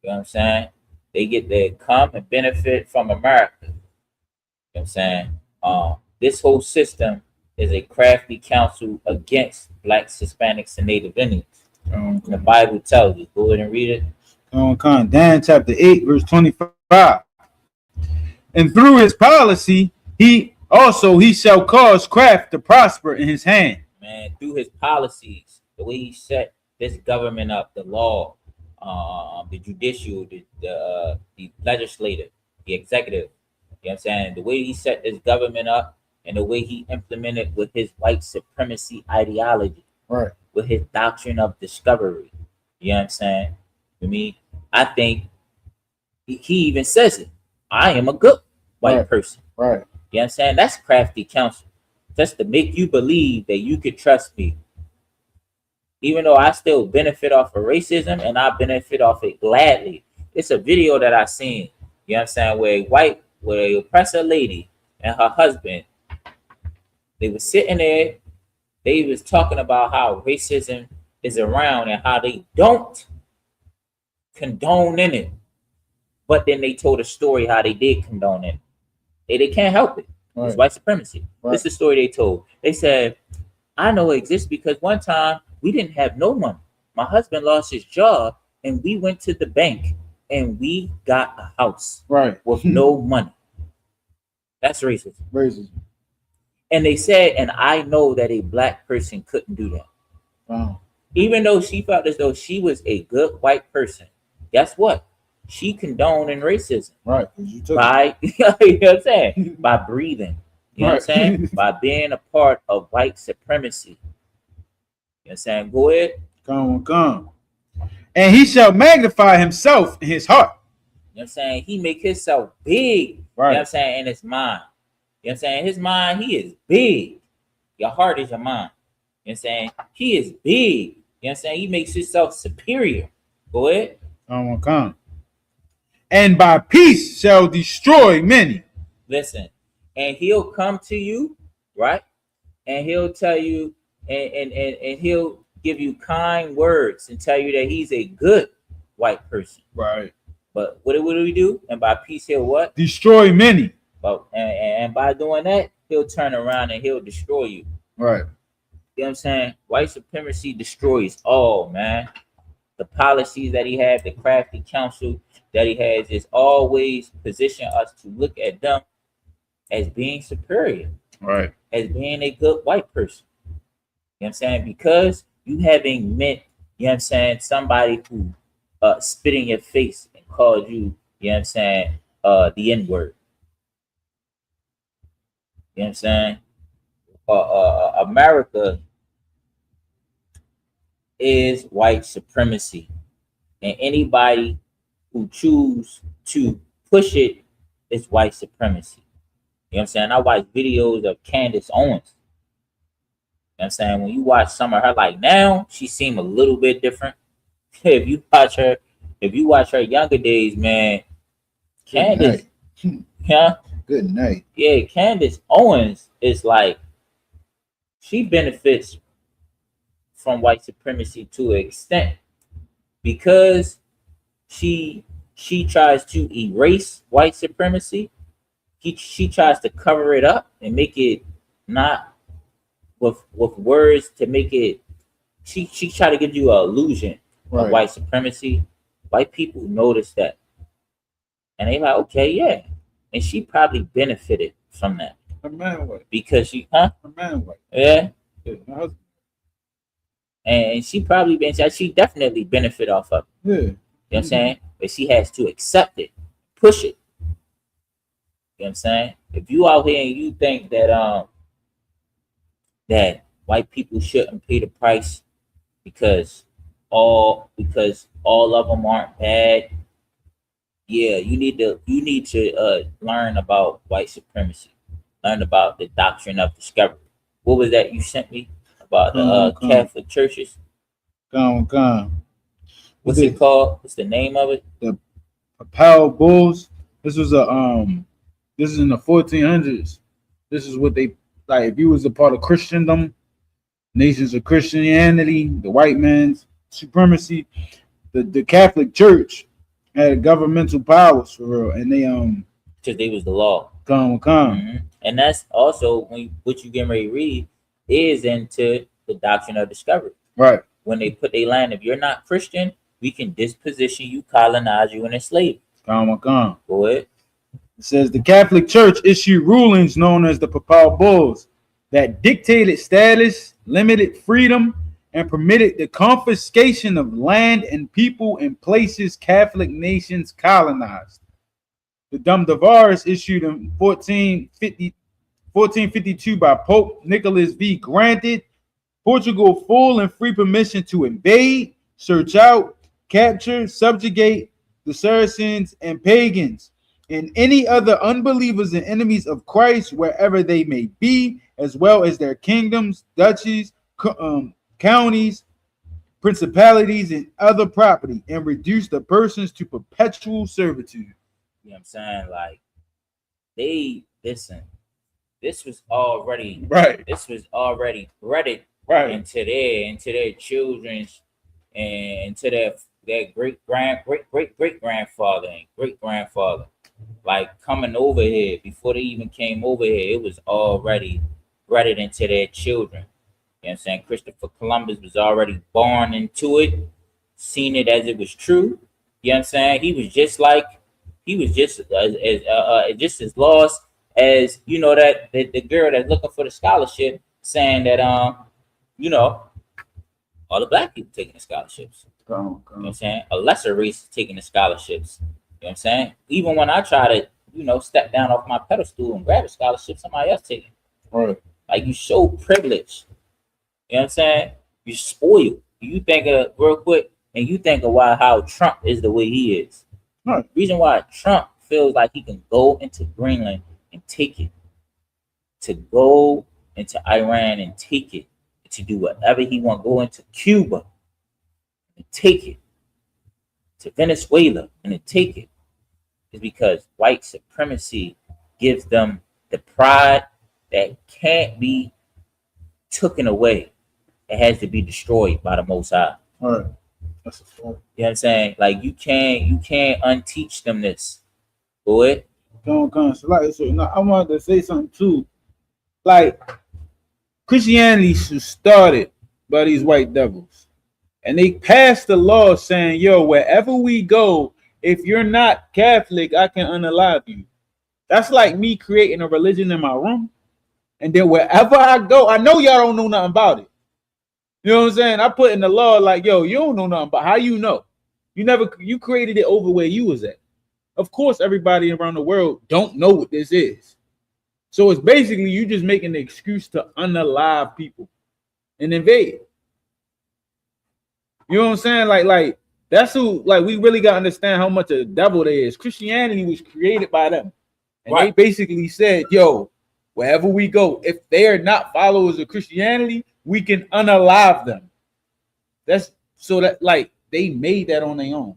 You know what I'm saying? They get to come and benefit from America. You know what I'm saying? This whole system is a crafty counsel against blacks, Hispanics, and Native Indians. The Bible tells you. Go ahead and read it. Come. Dan chapter 8, verse 25. And through his policy, he shall cause craft to prosper in his hand. Man, through his policies, the way he set this government up, the law, the judicial, the legislative, the executive. You know what I'm saying? The way he set this government up and the way he implemented with his white supremacy ideology. Right. With his doctrine of discovery. You know what I'm saying? To me, I think he even says it. I am a good white person. Right. You know what I'm saying? That's crafty counsel. Just to make you believe that you could trust me. Even though I still benefit off of racism and I benefit off it gladly. It's a video that I seen, you know what I'm saying, where a oppressor lady and her husband, they were sitting there, they was talking about how racism is around and how they don't condone in it. But then they told a story how they did condone it. They can't help it. Right. It's white supremacy. Right. This is the story they told. They said, I know it exists because one time we didn't have no money. My husband lost his job and we went to the bank and we got a house. Right. With no money. That's racism. Racism. And they said, and I know that a black person couldn't do that. Wow. Even though she felt as though she was a good white person, guess what? She condoned in racism. Right. By, you know what I'm saying? By breathing. You know what I'm saying? By being a part of white supremacy. You know what I'm saying? Go ahead. Come. And he shall magnify himself in his heart. You know what I'm saying? He make himself big. Right. You know what I'm saying? In his mind. You know what I'm saying? His mind, he is big. Your heart is your mind. You know what I'm saying? He is big. You know what I'm saying? He makes himself superior. Go ahead. Come. And by peace shall destroy many. Listen, and he'll come to you, right? And he'll tell you, and he'll give you kind words and tell you that he's a good white person. Right. But what do we do? And by peace, he'll what? Destroy many. But and by doing that, he'll turn around and he'll destroy you. Right. You know what I'm saying? White supremacy destroys all, man. The policies that he has, the crafty counsel that he has, is always position us to look at them as being superior. Right. As being a good white person. You know what I'm saying? Because you haven't met, you know what I'm saying, somebody who spit in your face and called you, you know what I'm saying, the N-word. You know what I'm saying? America is white supremacy, and anybody who choose to push it is white supremacy. You know what I'm saying? I watch videos of Candace Owens. You know what I'm saying? When you watch some of her, like now, she seem a little bit different. If you watch her younger days, man, Candace, yeah, good night. Yeah, Candace Owens is like, she benefits from white supremacy to an extent because she tries to erase white supremacy. She tries to cover it up and make it not with words to make it. She try to give you an illusion of white supremacy. White people notice that, and they like, okay, yeah, and she probably benefited from that. Her man white. Because she, huh? Her man white. Yeah. Yeah, my husband. And she definitely benefit off of it. Yeah. You know what I'm saying? But she has to accept it, push it. You know what I'm saying? If you out here and you think that that white people shouldn't pay the price because all of them aren't bad, yeah, you need to learn about white supremacy, learn about the doctrine of discovery. What was that you sent me about the Catholic churches? What's it called? What's the name of it? The Papal Bulls. This was this is in the 1400s. This is what they like. If you was a part of Christendom, nations of Christianity, the white man's supremacy, the Catholic Church had governmental powers for real, and they because they was the law. Mm-hmm. And that's also what you getting ready to read is into the doctrine of discovery. Right. When they put their land, if you're not Christian, we can disposition you, colonize you, and enslave you. Go ahead. It says the Catholic Church issued rulings known as the Papal Bulls that dictated status, limited freedom, and permitted the confiscation of land and people in places Catholic nations colonized. The Dumdavars issued in 1452 by Pope Nicholas V granted Portugal full and free permission to invade, search out, capture, subjugate the Saracens and pagans and any other unbelievers and enemies of Christ wherever they may be, as well as their kingdoms, duchies, counties, principalities, and other property, and reduce the persons to perpetual servitude. You know what I'm saying? Like, this was already right. This was already threaded into their children's and into their great grandfather and great grandfather. Like, coming over here before they even came over here, it was already threaded into their children. You know what I'm saying? Christopher Columbus was already born into it, seen it as it was true. You know what I'm saying? He was just as lost as, you know, that the girl that's looking for the scholarship, saying that all the black people taking the scholarships. You know what I'm saying? A lesser race is taking the scholarships. You know what I'm saying? Even when I try to, step down off my pedestal and grab a scholarship, somebody else taking it. Right. Like, you show privilege. You know what I'm saying? You spoiled. You think of real quick, and you think of how Trump is the way he is. Right. The reason why Trump feels like he can go into Greenland and take it, to go into Iran and take it, to do whatever he want, go into Cuba and take it, to Venezuela and then take it, is because white supremacy gives them the pride that can't be taken away. It has to be destroyed by the Most High. All right. That's a point. You know what I'm saying? Like, you can't unteach them this. Boy. So I wanted to say something too. Like, Christianity started by these white devils. And they passed the law saying, yo, wherever we go, if you're not Catholic, I can unalive you. That's like me creating a religion in my room. And then wherever I go, I know y'all don't know nothing about it. You know what I'm saying? I put in the law like, yo, you don't know nothing, but how you know? You created it over where you was at. Of course, everybody around the world don't know what this is. So it's basically you just making the excuse to unalive people and invade. You know what I'm saying? Like that's who. Like we really got to understand how much of the devil there is. Christianity was created by them, and they basically said, "Yo, wherever we go, if they are not followers of Christianity, we can unalive them." That's so that like they made that on their own.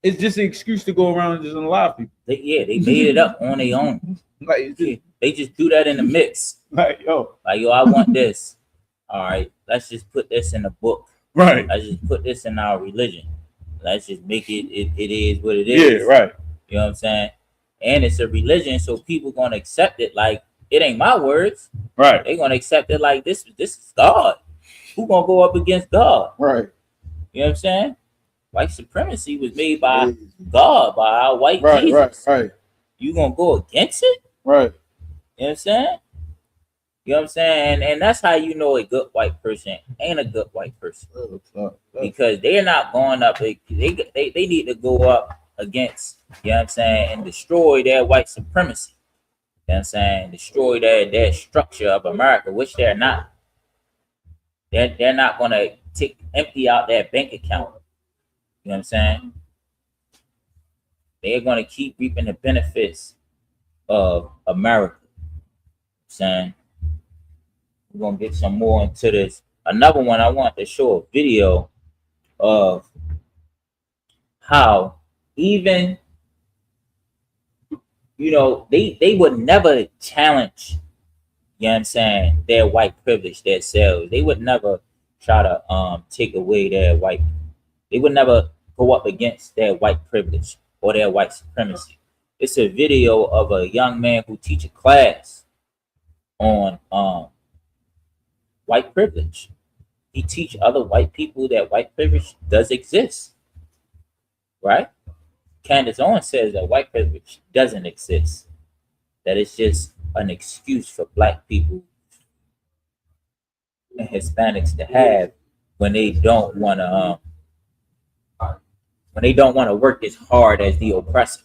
It's just an excuse to go around and just unalive people. They made it up on their own. Like they just do that in the mix. Like yo, I want this. All right, let's just put this in a book. Right. Let's just put this in our religion. Let's just make it is what it is. Yeah, right. You know what I'm saying? And it's a religion, so people gonna accept it like it ain't my words. Right. They gonna accept it like this is God. Who gonna go up against God? Right. You know what I'm saying? White supremacy was made by God, by our white Jesus. Right. You gonna go against it? Right. You know what I'm saying? You know what I'm saying? And that's how you know a good white person ain't a good white person. Because they're not going up. They need to go up against, you know what I'm saying, and destroy their white supremacy. You know what I'm saying? Destroy their structure of America, which they're not. They're not going to empty out their bank account. You know what I'm saying? They're going to keep reaping the benefits of America. You know what I'm saying? We're going to get some more into this. Another one, I want to show a video of how even, you know, they would never challenge, you know what I'm saying, their white privilege themselves. They would never try to take away their white, they would never go up against their white privilege or their white supremacy. It's a video of a young man who teach a class on white privilege. He teach other white people that white privilege does exist, right? Candace Owens says that white privilege doesn't exist, that it's just an excuse for black people and Hispanics to have when they don't want to work as hard as the oppressor.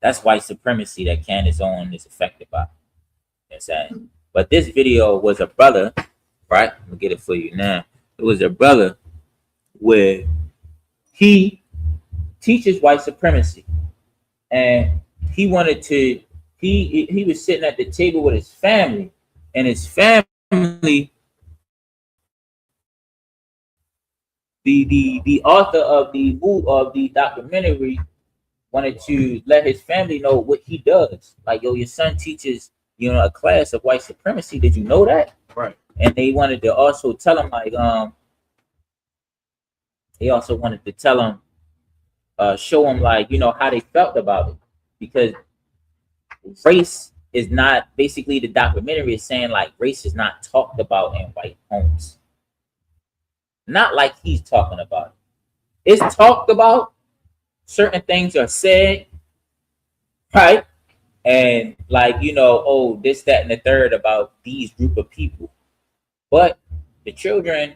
That's white supremacy that Candace Owens is affected by. You know what I'm saying? But this video was a brother, right? I'm gonna get it for you now. It was a brother where he teaches white supremacy, and he wanted to. He was sitting at the table with his family, and his family, the author of the documentary, wanted to let his family know what he does. Like, yo, your son teaches, you know, a class of white supremacy. Did you know that? Right. And they wanted to also tell him, like, they also wanted to tell him, show him, like, you know, how they felt about it, because race is not, basically the documentary is saying, like, race is not talked about in white homes. Not like he's talking about it. It's talked about. Certain things are said, right? And, like, you know, oh, this, that, and the third about these group of people. But the children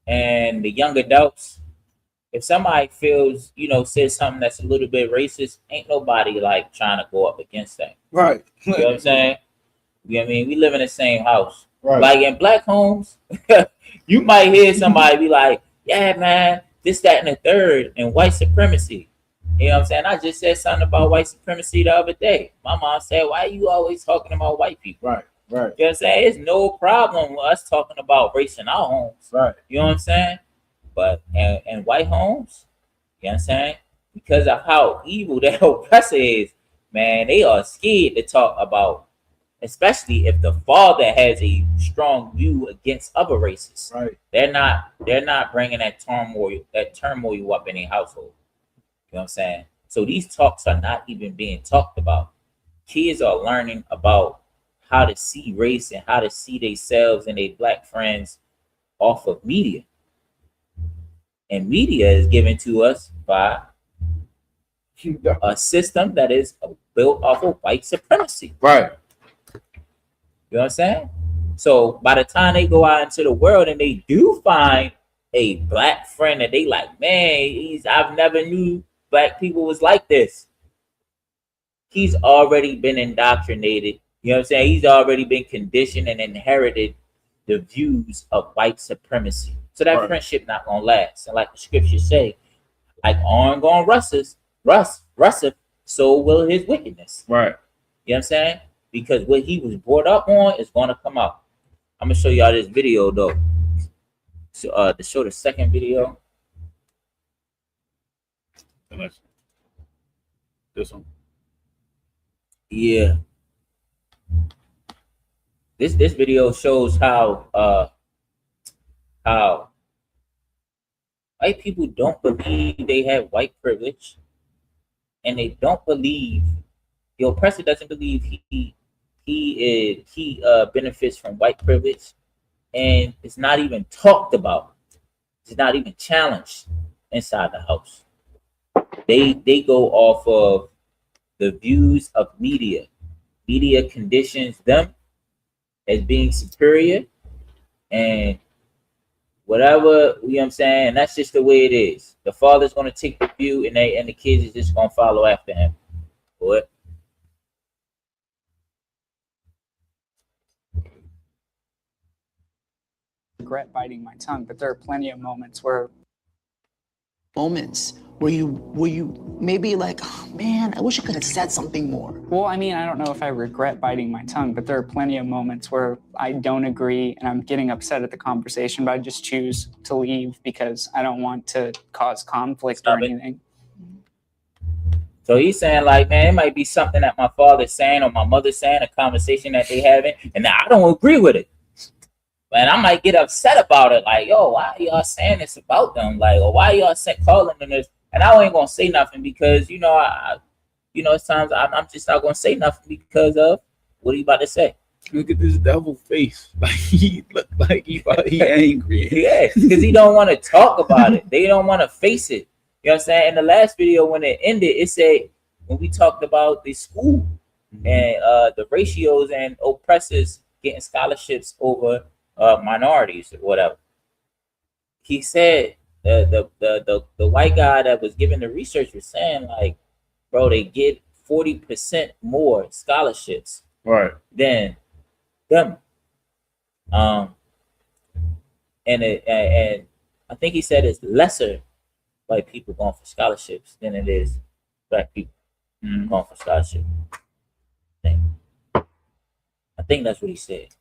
and the young adults, if somebody feels, you know, says something that's a little bit racist, ain't nobody, like, trying to go up against that. Right. You know what I'm saying? You know what I mean? We live in the same house. Right. Like, in black homes, you might hear somebody be like, yeah, man, this, that, and the third, and white supremacy. You know what I'm saying? I just said something about white supremacy the other day. My mom said, why are you always talking about white people? Right. You know what I'm saying? It's no problem with us talking about race in our homes. Right. You know what I'm saying? But in white homes, you know what I'm saying? Because of how evil that oppressor is, man, they are scared to talk about, especially if the father has a strong view against other races. Right. They're not bringing that turmoil up in their household. You know what I'm saying? So these talks are not even being talked about. Kids are learning about how to see race and how to see themselves and their black friends off of media. And media is given to us by a system that is built off of white supremacy. Right. You know what I'm saying? So by the time they go out into the world and they do find a black friend that they like, man, I've never knew black people was like this. He's already been indoctrinated You know what I'm saying? He's already been conditioned and inherited the views of white supremacy. So that friendship not gonna last. And like the scriptures say, like on going rusteth, so will his wickedness. Right. You know what I'm saying? Because what he was brought up on is gonna come out. I'm gonna show y'all this video though. So to show the second video. This one. Yeah. This video shows how white people don't believe they have white privilege, and they don't believe the oppressor doesn't believe he benefits from white privilege, and it's not even talked about. It's not even challenged inside the house. They go off of the views of media. Media conditions them as being superior and whatever, you know what I'm saying? And that's just the way it is. The father's gonna take the view and the kids is just gonna follow after him. What? Regret biting my tongue, but there are plenty of moments where you maybe like, oh, man, I wish I could have said something more. Well, I mean, I don't know if I regret biting my tongue, but there are plenty of moments where I don't agree and I'm getting upset at the conversation, but I just choose to leave because I don't want to cause conflict or anything. So he's saying like, man, it might be something that my father's saying or my mother's saying, a conversation that they having, and I don't agree with it. And I might get upset about it, like, yo, why are y'all saying this about them? Like, or why y'all calling them this? And I ain't gonna say nothing because, you know, it's times I'm just not gonna say nothing because of what he about to say. Look at this devil face. Like he look like he angry. Yeah, because he don't want to talk about it. They don't want to face it. You know what I'm saying? In the last video, when it ended, it said when we talked about the school and the ratios and oppressors getting scholarships over minorities or whatever. He said the white guy that was giving the research was saying like, bro, they get 40% more scholarships than them. And I think he said it's lesser white people going for scholarships than it is black people going for scholarships. I think that's what he said.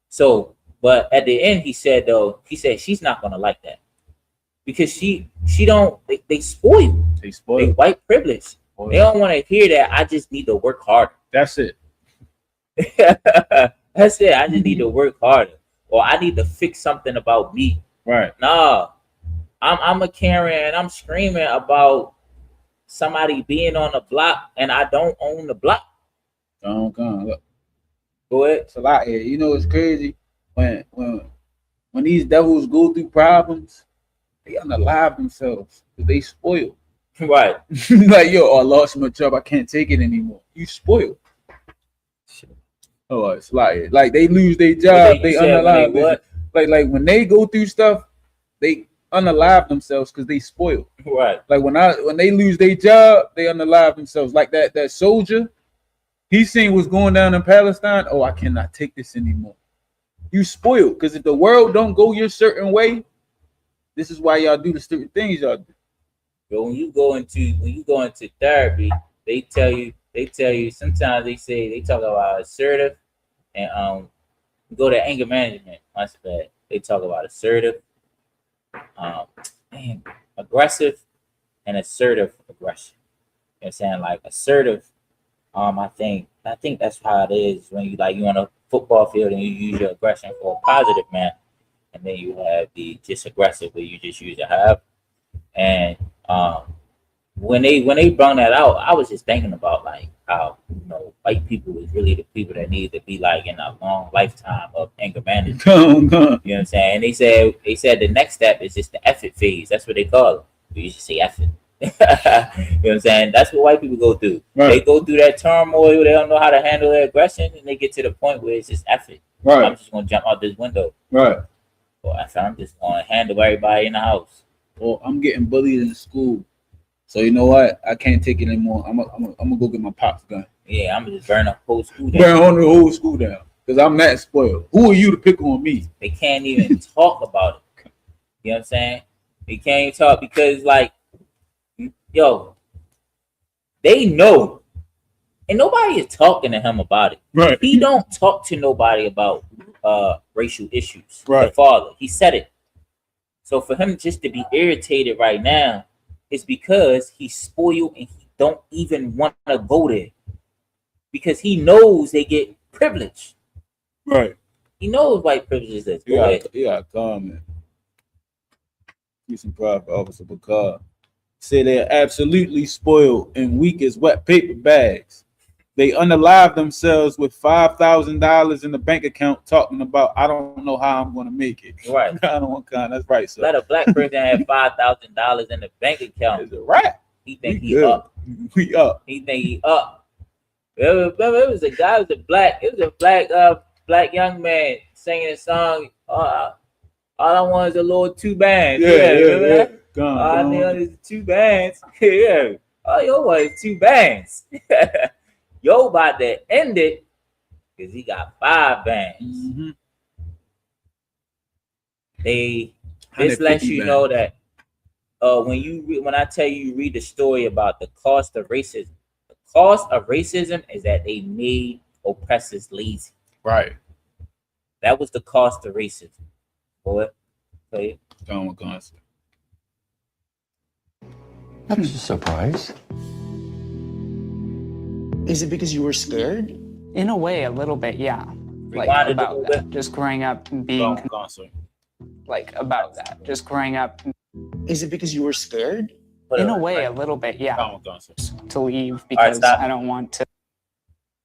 So, but at the end, he said she's not gonna like that because she don't. They spoil. They white privilege. They don't want to hear that. I just need to work harder. That's it. That's it. I just need to work harder, or I need to fix something about me. Right. Nah, I'm a Karen. I'm screaming about somebody being on the block, and I don't own the block. Look. Go ahead. It's a lot here. You know, it's crazy when these devils go through problems, they unalive themselves because they spoiled. Right. Like, yo, I lost my job. I can't take it anymore. You spoiled. Oh, it's like they lose their job. They unalive. Like when they go through stuff, they unalive themselves because they spoiled. Right. Like when they lose their job, they unalive themselves. Like that soldier, he seen what's going down in Palestine. Oh, I cannot take this anymore. You spoiled because if the world don't go your certain way, this is why y'all do the stupid things y'all do. But when you go into therapy, they tell you sometimes they talk about assertive and go to anger management. That's bad. They talk about assertive, aggressive, and assertive aggression. You know what I'm saying? Like assertive, I think that's how it is when you on a football field and you use your aggression for a positive man, and then you have the just aggressive where you just use your have. And when they brought that out, I was just thinking about like how white people is really the people that need to be like in a long lifetime of anger management. You know what I'm saying? And they said the next step is just the effort phase. That's what they call it. We used to say effort. You know what I'm saying? That's what white people go through. Right. They go through that turmoil. They don't know how to handle their aggression, and they get to the point where it's just effort. Right. I'm just gonna jump out this window. Right. Or I'm just gonna handle everybody in the house. Well, I'm getting bullied in school, so you know what? I can't take it anymore. I'm gonna go get my pop's gun. Yeah, I'm just burn the whole school down. Burn on the whole school down. Because I'm that spoiled. Who are you to pick on me? They can't even talk about it. You know what I'm saying? They can't even talk because, like, yo, they know. And nobody is talking to him about it. Right. He don't talk to nobody about racial issues. Right. The father. He said it. So for him just to be irritated right now is because he's spoiled and he don't even want to go there. Because he knows they get privilege. Right. He knows white privilege is this. Yeah, comment. Peace and pride for Officer Bakar. Say they're absolutely spoiled and weak as wet paper bags. They unalive themselves with $5,000 in the bank account talking about, I don't know how I'm going to make it. Right. I don't want kind. That's right, sir. Let a black person have $5,000 in the bank account. It's a wrap. He think We he good. up. We up. He think he up. Remember, it was a guy, it was a black young man singing a song. All I want is a little 2 bands. Remember that? All I need is 2 bands. Yeah. All you want is 2 bands. Yo about to end it because he got 5 bands. Mm-hmm. This lets you know that when I tell you read the story about the cost of racism, the cost of racism is that they made oppressors lazy. Right. That was the cost of racism. Boy, tell you. I'm just surprised. Is it because you were scared? In a way, a little bit, yeah. Like Rewind it a about little that. Just growing up and being like about that. Just growing up. Is it because you were scared? In a way, a little bit, yeah. To leave All right, because stop. I don't want to.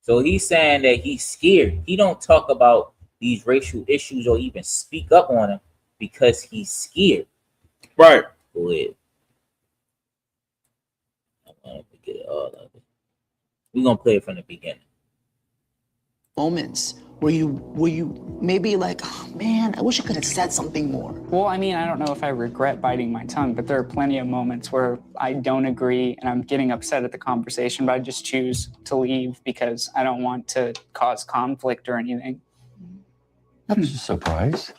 So he's saying that he's scared. He don't talk about these racial issues or even speak up on them because he's scared. Right. Go ahead. I want to get it all of it. We're gonna play it from the beginning. Moments where you maybe like, oh, man, I wish I could have said something more. Well, I mean, I don't know if I regret biting my tongue, but there are plenty of moments where I don't agree and I'm getting upset at the conversation, but I just choose to leave because I don't want to cause conflict or anything. I'm just surprised.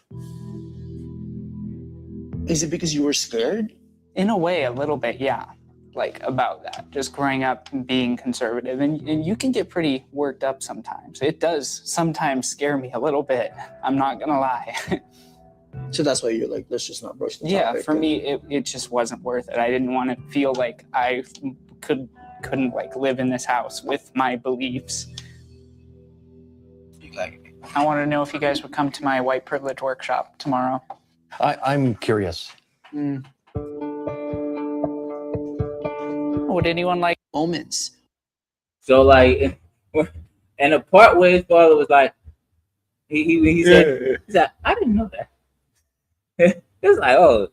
Is it because you were scared? In a way, a little bit, yeah. Like about that, just growing up and being conservative, and you can get pretty worked up sometimes. It does sometimes scare me a little bit. I'm not gonna lie. So that's why you're like, let's just not brush the topic. Yeah, for me, it just wasn't worth it. I didn't want to feel like I couldn't like live in this house with my beliefs. I want to know if you guys would come to my white privilege workshop tomorrow. I'm curious. Would anyone like moments? So like, and the part where his father was like, he said, I didn't know that. It was like, oh,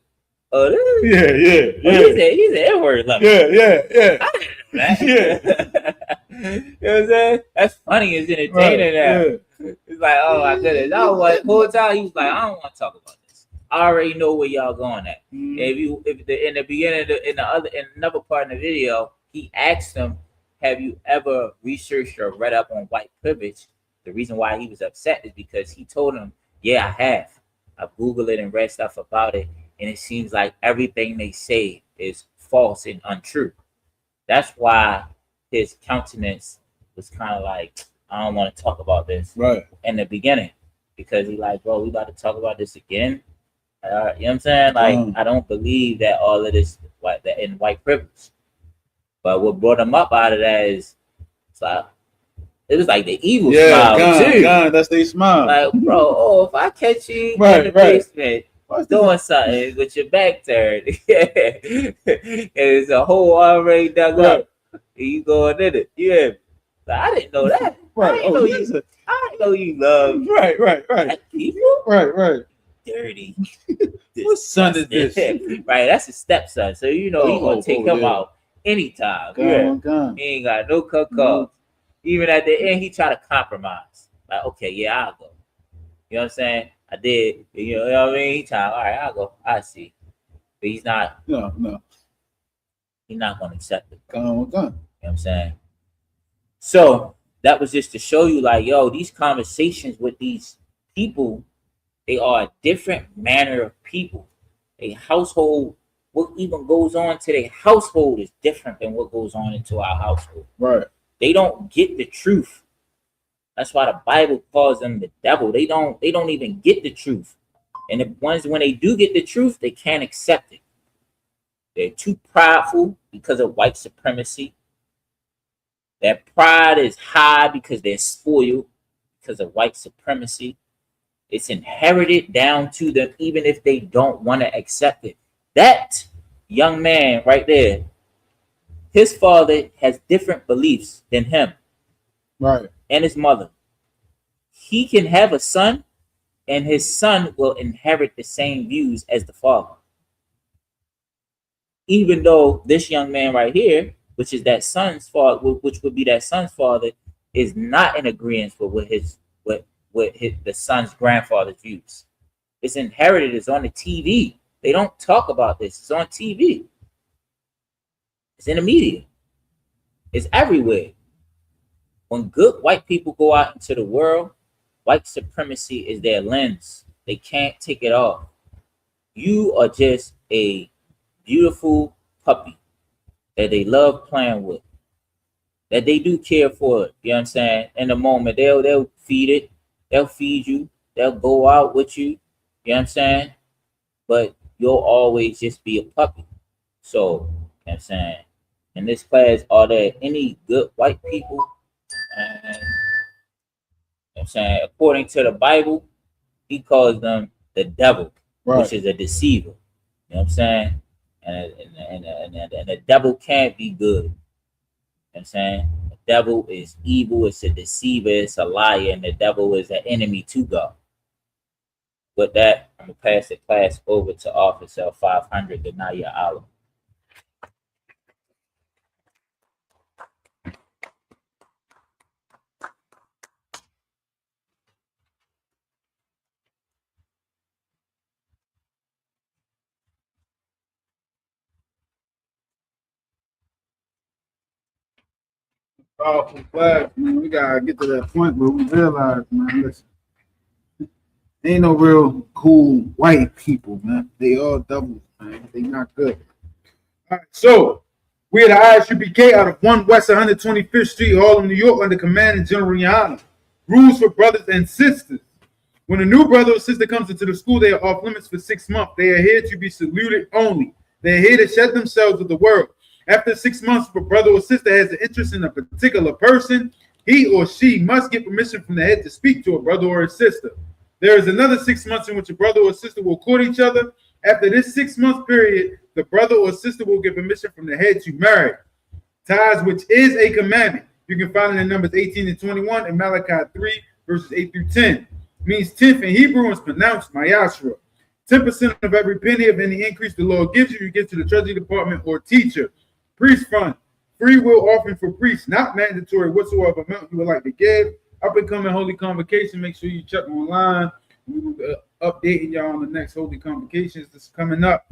this is, he's an N-word level. I didn't know that. You know what I'm saying? That's funny. It's entertaining now. It's like, oh my goodness. That was what the whole time he was like, I don't want to talk about this. I already know where y'all going at. In the beginning, in another part of the video, he asked him, have you ever researched or read up on white privilege? The reason why he was upset is because he told him, yeah, I have. I've Googled it and read stuff about it, and it seems like everything they say is false and untrue. That's why his countenance was kind of like, I don't want to talk about this in the beginning, because he like, bro, we about to talk about this again. You know what I'm saying? Like, I don't believe that all of this in white privilege. But what brought him up out of that is, it was like the evil smile too. That's their smile. Like, bro, if I catch you in the basement doing something with your back turned, and it's a hole already dug up, and you going in it. Yeah, like, I didn't know that. I didn't know you love black people. Dirty. What son is this? Right, that's his stepson. So you know he's gonna take him out anytime. He ain't got no cuckold. Even at the end, he tried to compromise. Like, okay, yeah, I'll go. You know what I'm saying? I did. You know what I mean? He tried, all right, I'll go. I see. But he's not. No. He's not gonna accept it. You know what I'm saying? So that was just to show you, like, yo, these conversations with these people, they are a different manner of people. A household, what even goes on to their household is different than what goes on into our household. Right. They don't get the truth. That's why the Bible calls them the devil. They don't even get the truth. And the ones, when they do get the truth, they can't accept it. They're too prideful because of white supremacy. Their pride is high because they're spoiled because of white supremacy. It's inherited down to them, even if they don't want to accept it. That young man right there, his father has different beliefs than him. Right. And his mother. He can have a son, and his son will inherit the same views as the father. Even though this young man right here, which is that son's father, which would be that son's father, is not in agreement with the son's grandfather's views. It's inherited. It's on the TV. They don't talk about this. It's on TV. It's in the media. It's everywhere. When good white people go out into the world, white supremacy is their lens. They can't take it off. You are just a beautiful puppy that they love playing with, that they do care for it. You know what I'm saying? In the moment, they'll feed it. They'll feed you. They'll go out with you. You know what I'm saying? But you'll always just be a puppy. So, you know what I'm saying? In this class, are there any good white people? And, you know what I'm saying? According to the Bible, he calls them the devil, Right. which is a deceiver. You know what I'm saying? And the devil can't be good. You know what I'm saying? The devil is evil, it's a deceiver, it's a liar, and the devil is an enemy to God. With that, I'm gonna pass the class over to Officer 500, Ganaya Alam. Powerful class, man. We gotta get to that point where we realize, man, listen, ain't no real cool white people, man. They all devils, man. They not good. All right, so we at the ISUPK out of 1 West 125th Street, Harlem, New York, under command of General Rihanna. Rules for brothers and sisters. When a new brother or sister comes into the school, they are off limits for 6 months. They are here to be saluted only. They are here to shed themselves with the world. After 6 months, if a brother or sister has an interest in a particular person, he or she must get permission from the head to speak to a brother or a sister. There is another 6 months in which a brother or sister will court each other. After this 6-month period, the brother or sister will get permission from the head to marry. Ties, which is a commandment. You can find it in Numbers 18 and 21 and Malachi 3, verses 8 through 10. Means 10th in Hebrew and is pronounced Mayashra. 10% of every penny of any increase the Lord gives you, you give to the Treasury Department or teacher. Priest fund. Free will offering for priests, not mandatory whatsoever amount you would like to give. Up and coming Holy Convocation. Make sure you check online. We will be updating y'all on the next Holy Convocations that's coming up.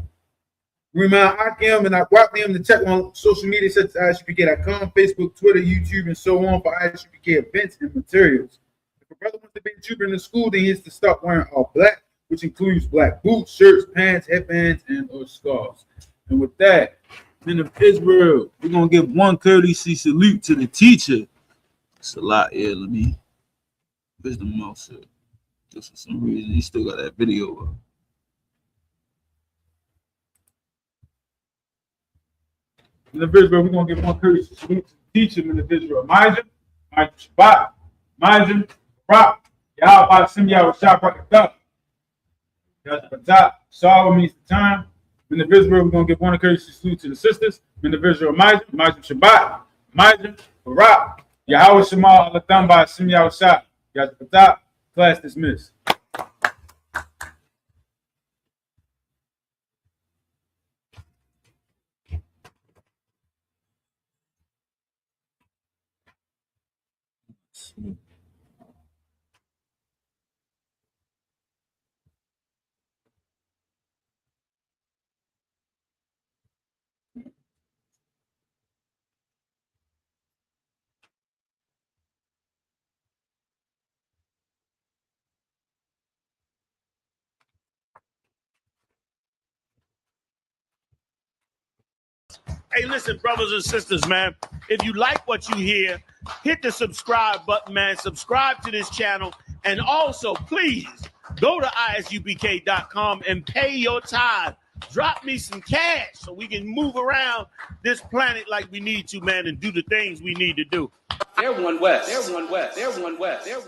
Remind Akim and Akwapnium to check on social media such as ISUPK.com, Facebook, Twitter, YouTube, and so on for ISUPK events and materials. If a brother wants to be a trooper in the school, then he has to stop wearing all black, which includes black boots, shirts, pants, headbands, and or scarves. And with that, men of Israel, we're going to give one courtesy salute to the teacher. It's a lot here, let me. Where's the mouse at? Just for some reason, he still got that video up. In the Israel, we're going to give one courtesy salute to the teacher in the Israel. Majah, Shabbat, Majah, Rock, Yahweh, Sim Yahweh, Shabbat, Salah means the time. In the Israel, we're going to give one courtesy salute to the sisters. In the Israel, Majah, Shabbat, Majah, Rock, Yahweh, Shema, Alathamba, Sim Yahweh, Shabbat, class dismissed. Hey, listen, brothers and sisters, man. If you like what you hear, hit the subscribe button, man. Subscribe to this channel. And also, please, go to isupk.com and pay your tithe. Drop me some cash so we can move around this planet like we need to, man, and do the things we need to do. They're one West. They're one West. They're one West. They're